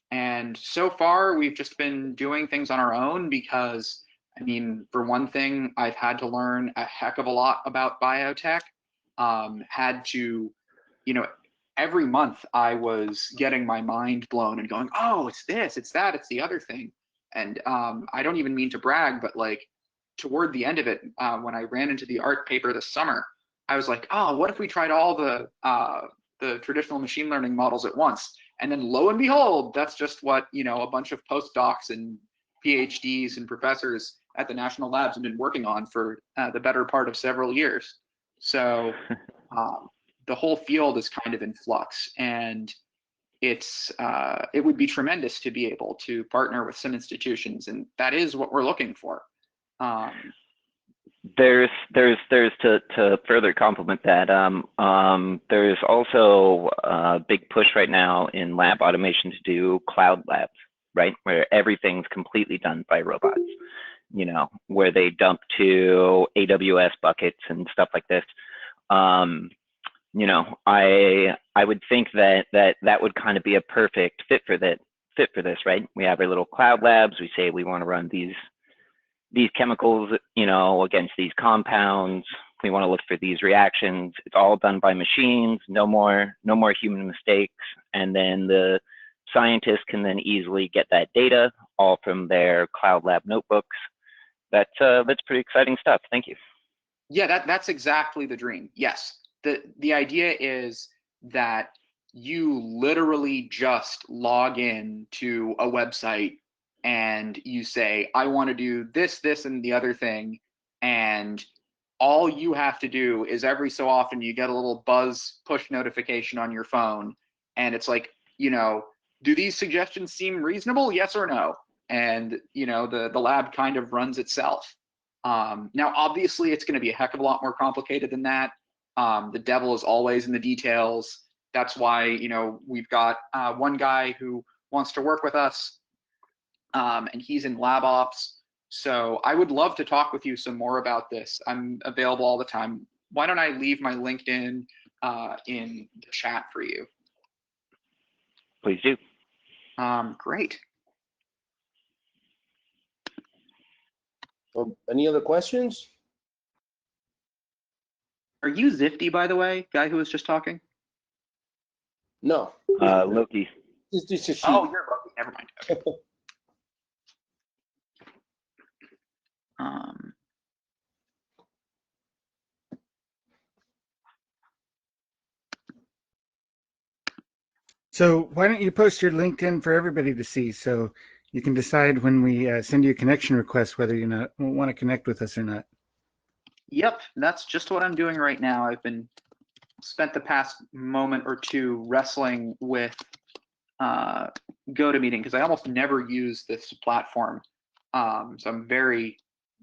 And so far we've just been doing things on our own because, I mean, for one thing, I've had to learn a heck of a lot about biotech. Had to, every month I was getting my mind blown and going, oh, it's this, it's that, it's the other thing. And I don't even mean to brag, but like toward the end of it, when I ran into the art paper this summer, I was like, oh, what if we tried all the traditional machine learning models at once? And then lo and behold, that's just what, a bunch of postdocs and PhDs and professors at the national labs have been working on for the better part of several years. So the whole field is kind of in flux, and it would be tremendous to be able to partner with some institutions, and that is what we're looking for. There's to further complement that, there's also a big push right now in lab automation to do cloud labs, right? Where everything's completely done by robots, where they dump to AWS buckets and stuff like this. I would think that would kind of be a perfect fit for this, right? We have our little cloud labs. We say we want to run these chemicals, against these compounds. We want to look for these reactions. It's all done by machines, no more human mistakes. And then the scientists can then easily get that data all from their cloud lab notebooks. That's pretty exciting stuff. Thank you. Yeah, that's exactly the dream. Yes. The idea is that you literally just log in to a website and you say, I want to do this, this, and the other thing. And all you have to do is every so often you get a little buzz push notification on your phone. And it's like, do these suggestions seem reasonable? Yes or no? And, the lab kind of runs itself. Now, obviously, it's going to be a heck of a lot more complicated than that. The devil is always in the details. That's why, you know, we've got one guy who wants to work with us, and he's in lab ops. So I would love to talk with you some more about this. I'm available all the time. Why don't I leave my LinkedIn in the chat for you? Please do. Great. Any other questions? Are you Zifty, by the way, guy who was just talking? No. Loki. This is a sheet. Oh, you're Loki. Never mind. Okay. So why don't you post your LinkedIn for everybody to see, so you can decide when we send you a connection request whether you want to connect with us or not. Yep, that's just what I'm doing right now. I've been spent the past moment or two wrestling with GoToMeeting because I almost never use this platform. So I'm very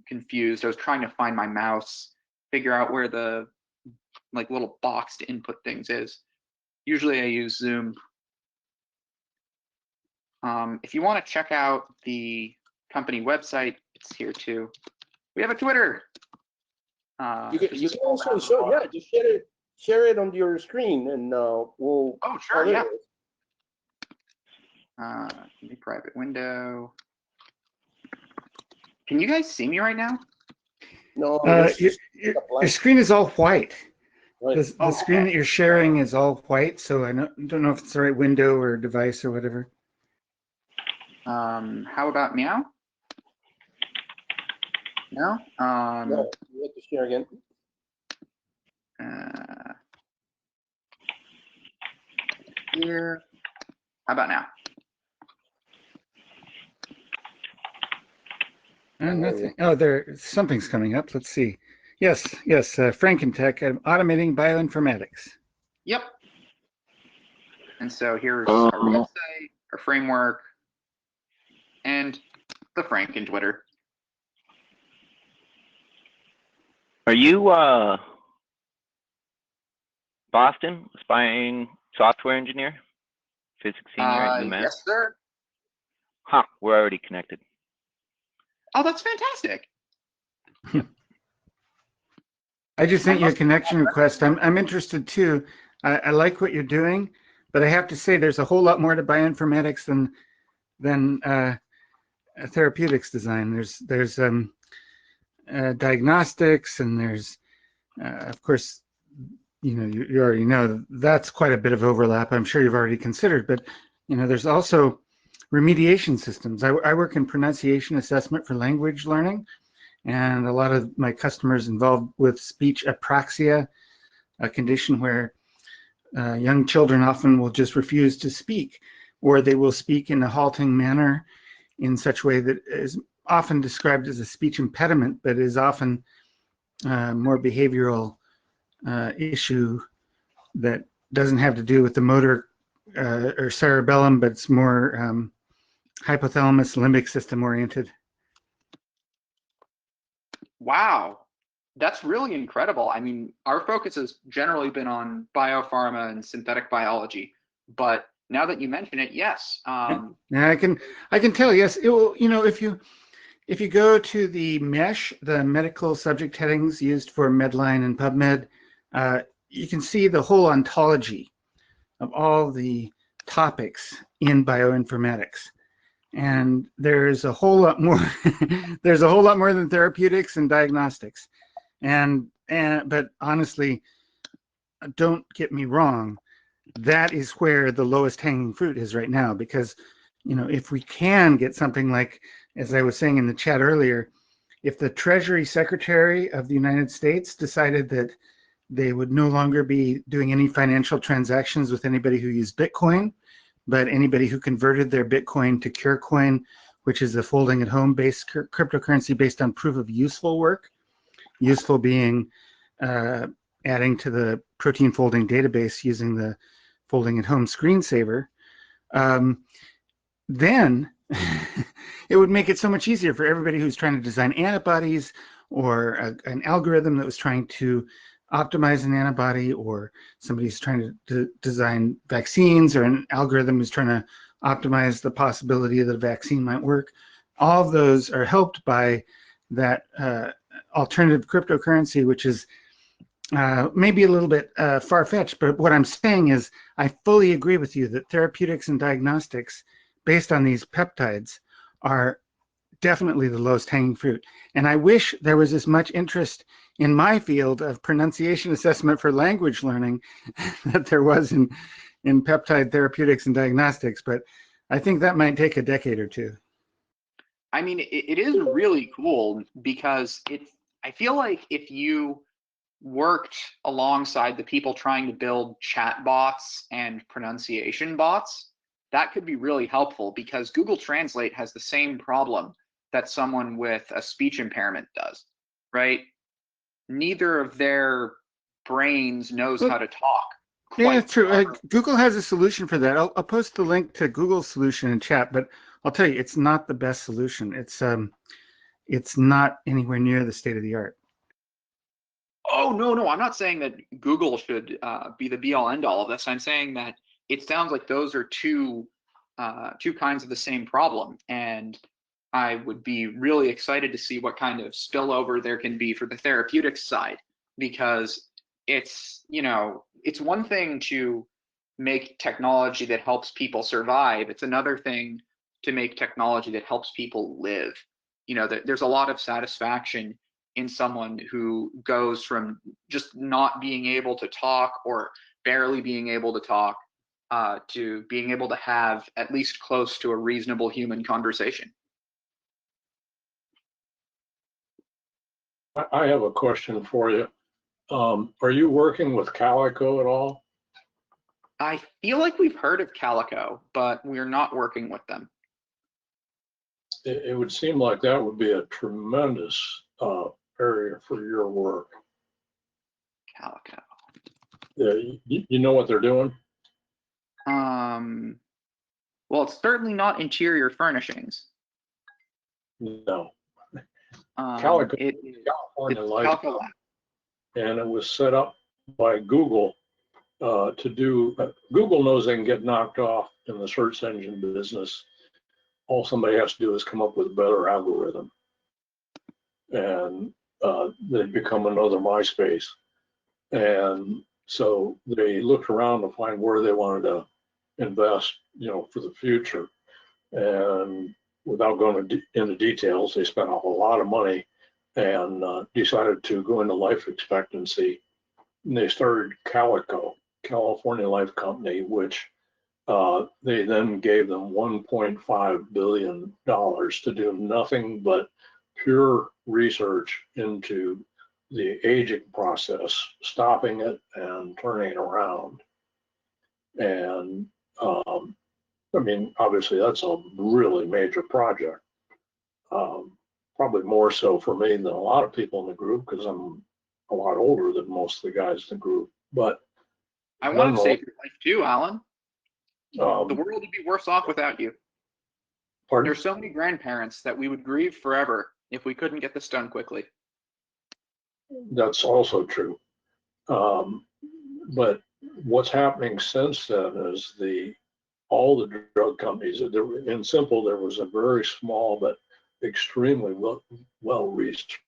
confused. I was trying to find my mouse, figure out where the like little box to input things is. Usually I use Zoom. If you want to check out the company website, it's here too. We have a Twitter. You can also show, yeah, just share it on your screen, and we'll. Oh, sure, yeah. New private window. Can you guys see me right now? No, your screen is all white. right. The screen that you're sharing is all white, so I don't know if it's the right window or device or whatever. How about meow? No? No, you have to share again. Here. How about now? Nothing. Oh, something's coming up. Let's see. Yes, Frankentech, automating bioinformatics. Yep. And so here's our website, our framework, and the Franken Twitter. Are you Boston, aspiring software engineer, physics senior at UMass? Yes, sir. Huh, we're already connected. Oh, that's fantastic. I just sent you a connection request. I'm interested too. I like what you're doing, but I have to say there's a whole lot more to bioinformatics than therapeutics design. There's diagnostics, and there's of course, you already know that's quite a bit of overlap. I'm sure you've already considered, but there's also remediation systems. I work in pronunciation assessment for language learning, and a lot of my customers involved with speech apraxia, a condition where young children often will just refuse to speak, or they will speak in a halting manner in such a way that is often described as a speech impediment, but is often more behavioral issue that doesn't have to do with the motor or cerebellum, but it's more hypothalamus limbic system oriented. Wow. That's really incredible. I mean, our focus has generally been on biopharma and synthetic biology, but now that you mention it, yes. Yeah, I can tell. Yes, it will. If you go to the MESH, the medical subject headings used for Medline and PubMed, you can see the whole ontology of all the topics in bioinformatics. And there's a whole lot more. There's a whole lot more than therapeutics and diagnostics. But honestly, don't get me wrong, that is where the lowest hanging fruit is right now, because if we can get something like, as I was saying in the chat earlier, if the Treasury Secretary of the United States decided that they would no longer be doing any financial transactions with anybody who used Bitcoin, but anybody who converted their Bitcoin to CureCoin, which is a folding at home based cryptocurrency based on proof of useful work, useful being adding to the protein folding database using the folding at home screensaver, then it would make it so much easier for everybody who's trying to design antibodies or an algorithm that was trying to optimize an antibody, or somebody's trying to design vaccines, or an algorithm is trying to optimize the possibility that a vaccine might work. All of those are helped by that alternative cryptocurrency, which is maybe a little bit far-fetched, but what I'm saying is I fully agree with you that therapeutics and diagnostics based on these peptides are definitely the lowest hanging fruit. And I wish there was as much interest in my field of pronunciation assessment for language learning that there was in peptide therapeutics and diagnostics, but I think that might take a decade or two. I mean, it is really cool because I feel like if you worked alongside the people trying to build chat bots and pronunciation bots, that could be really helpful, because Google Translate has the same problem that someone with a speech impairment does, right? Neither of their brains knows how to talk. Yeah, it's true. Google has a solution for that. I'll post the link to Google's solution in chat, but I'll tell you, it's not the best solution. It's not anywhere near the state of the art. Oh, no, I'm not saying that Google should be the be all end all of this. I'm saying that it sounds like those are two kinds of the same problem. And I would be really excited to see what kind of spillover there can be for the therapeutics side, because it's one thing to make technology that helps people survive. It's another thing to make technology that helps people live. There's a lot of satisfaction in someone who goes from just not being able to talk or barely being able to talk to being able to have at least close to a reasonable human conversation. I have a question for you. Are you working with Calico at all? I feel like we've heard of Calico, but we're not working with them. It would seem like that would be a tremendous area for your work. Calico. You know what they're doing? Well, it's certainly not interior furnishings. No. Calico, California Life, and it was set up by Google to do. Google knows they can get knocked off in the search engine business. All somebody has to do is come up with a better algorithm, and they become another MySpace. And so they looked around to find where they wanted to invest, for the future. And without going into details, they spent a whole lot of money and decided to go into life expectancy. And they started Calico, California Life Company, which they then gave them $1.5 billion to do nothing but pure research into the aging process, stopping it and turning it around. And obviously that's a really major project. Probably more so for me than a lot of people in the group, because I'm a lot older than most of the guys in the group. But I want to save your life too, Alan. The world would be worse off without you. Pardon? There's so many grandparents that we would grieve forever if we couldn't get this done quickly. That's also true. But what's happening since then is all the drug companies, in simple, there was a very small but extremely well-researched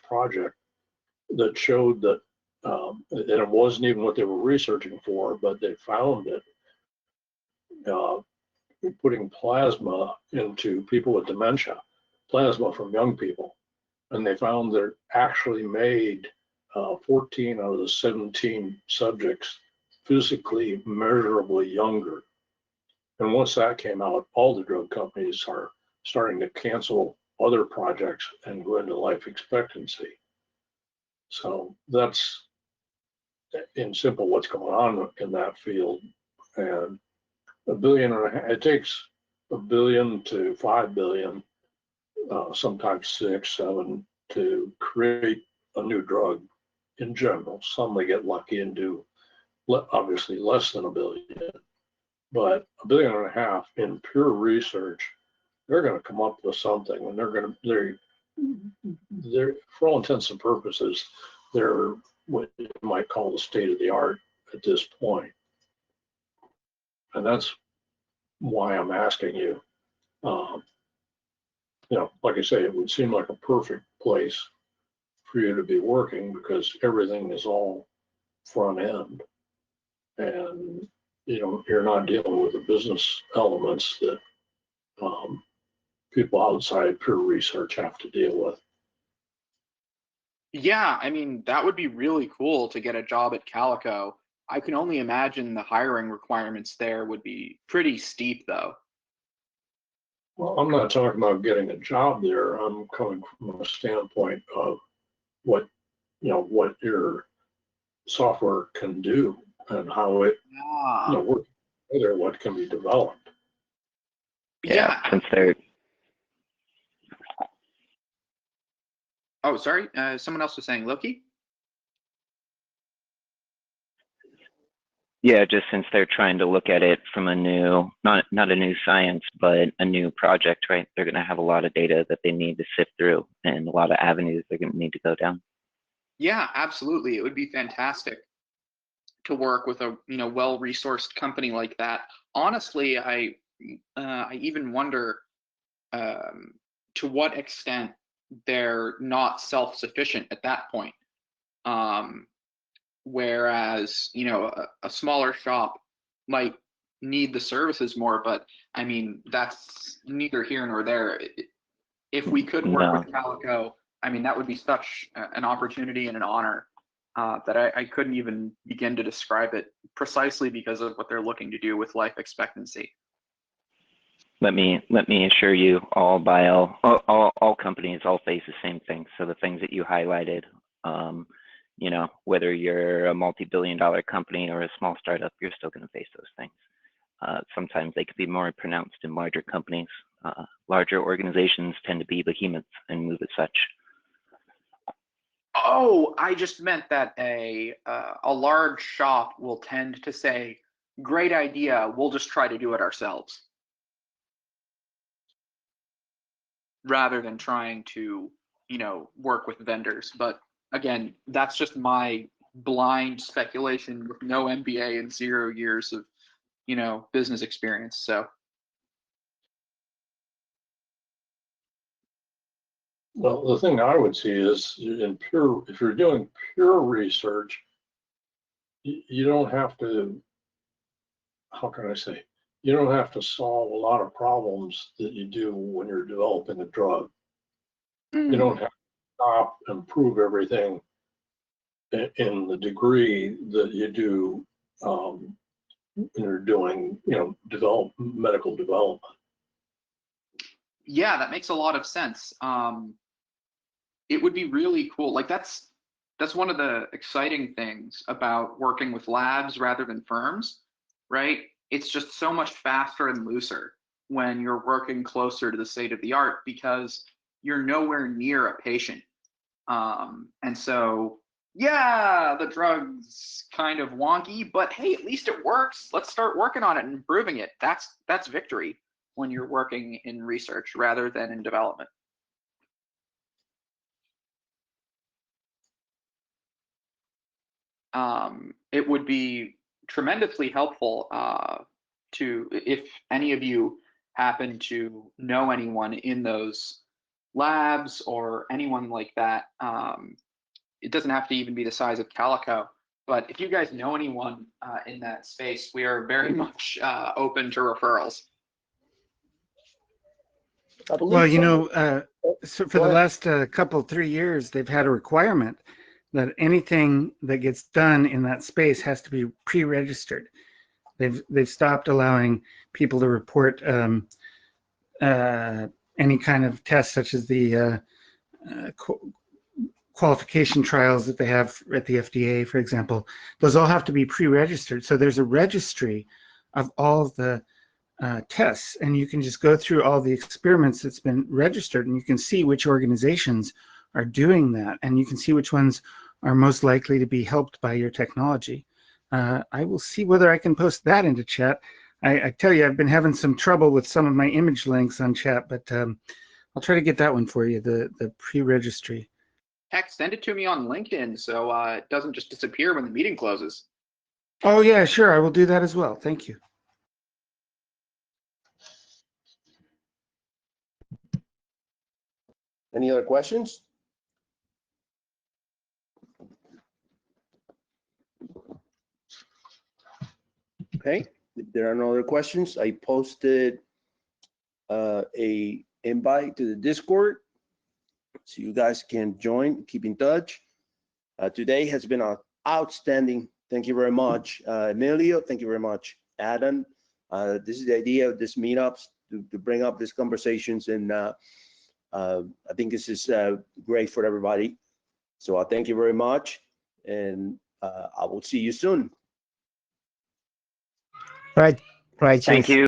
project that showed that, and it wasn't even what they were researching for, but they found it, putting plasma into people with dementia, plasma from young people. And they found that it actually made 14 out of the 17 subjects physically measurably younger. And once that came out, all the drug companies are starting to cancel other projects and go into life expectancy. So that's, in simple, what's going on in that field. And $1.5 billion, it takes $1 billion to $5 billion, sometimes 6, 7, to create a new drug in general. Some may get lucky and do obviously less than $1 billion, but $1.5 billion in pure research, they're going to come up with something, and they're, for all intents and purposes, they're what you might call the state of the art at this point. And that's why I'm asking you. You know, like I say, it would seem like a perfect place for you to be working because everything is all front end. And, you know, you're not dealing with the business elements that people outside peer research have to deal with. Yeah, I mean, that would be really cool to get a job at Calico. I can only imagine the hiring requirements there would be pretty steep, though. Well, I'm not talking about getting a job there. I'm coming from a standpoint of what, you know, what your software can do and how it, you know, works together, what can be developed. Yeah. Since they're Oh, sorry. Someone else was saying Loki. yeah, just since they're trying to look at it from a new, not a new science, but a new project, right? They're going to have a lot of data that they need to sift through and a lot of avenues they're going to need to go down. Yeah, absolutely. It would be fantastic to work with a well-resourced company like that. Honestly, I even wonder to what extent they're not self-sufficient at that point. Whereas, you know, a smaller shop might need the services more, but I mean, that's neither here nor there. If we could work with Calico, I mean, that would be such an opportunity and an honor that I couldn't even begin to describe it, precisely because of what they're looking to do with life expectancy. Let me assure you, all companies all face the same thing. So the things that you highlighted, you know, whether you're a multi-billion-dollar company or a small startup, you're still going to face those things. Sometimes they could be more pronounced in larger companies. Larger organizations tend to be behemoths and move as such. Oh, I just meant that a large shop will tend to say, "Great idea, we'll just try to do it ourselves," rather than trying to, you know, work with vendors. But again, that's just my blind speculation with no MBA and 0 years of, you know, business experience. So. Well, the thing I would see is if you're doing pure research, you don't have to, how can I say, you don't have to solve a lot of problems that you do when you're developing a drug. You don't have to stop and prove everything in the degree that you do when you're doing, you know, medical development. Yeah, that makes a lot of sense. It would be really cool. Like that's one of the exciting things about working with labs rather than firms, right? It's just so much faster and looser when you're working closer to the state of the art because you're nowhere near a patient. And so, yeah, the drug's kind of wonky, but hey, at least it works. Let's start working on it and improving it. That's victory when you're working in research rather than in development. It would be tremendously helpful if any of you happen to know anyone in those labs or anyone like that. It doesn't have to even be the size of Calico, but if you guys know anyone in that space, we are very much open to referrals. Well, you know, so for the last 3 years, they've had a requirement that anything that gets done in that space has to be pre-registered. They've stopped allowing people to report any kind of tests, such as the qualification trials that they have at the FDA, for example. Those all have to be pre-registered. So there's a registry of all of the tests, and you can just go through all the experiments that's been registered, and you can see which organizations are doing that, and you can see which ones are most likely to be helped by your technology. I will see whether I can post that into chat. I tell you, I've been having some trouble with some of my image links on chat, but I'll I'll try to get that one for you, the pre-registry. Heck, send it to me on LinkedIn so it doesn't just disappear when the meeting closes. Oh yeah, sure, I will do that as well. Thank you. Any other questions? Okay, if there are no other questions, I posted a invite to the Discord so you guys can join, keep in touch. Today has been outstanding. Thank you very much. Emilio, thank you very much. Adam, this is the idea of this meetups to bring up these conversations, and I think this is great for everybody. So I thank you very much, and I will see you soon. Right, right. Thank Cheers. you.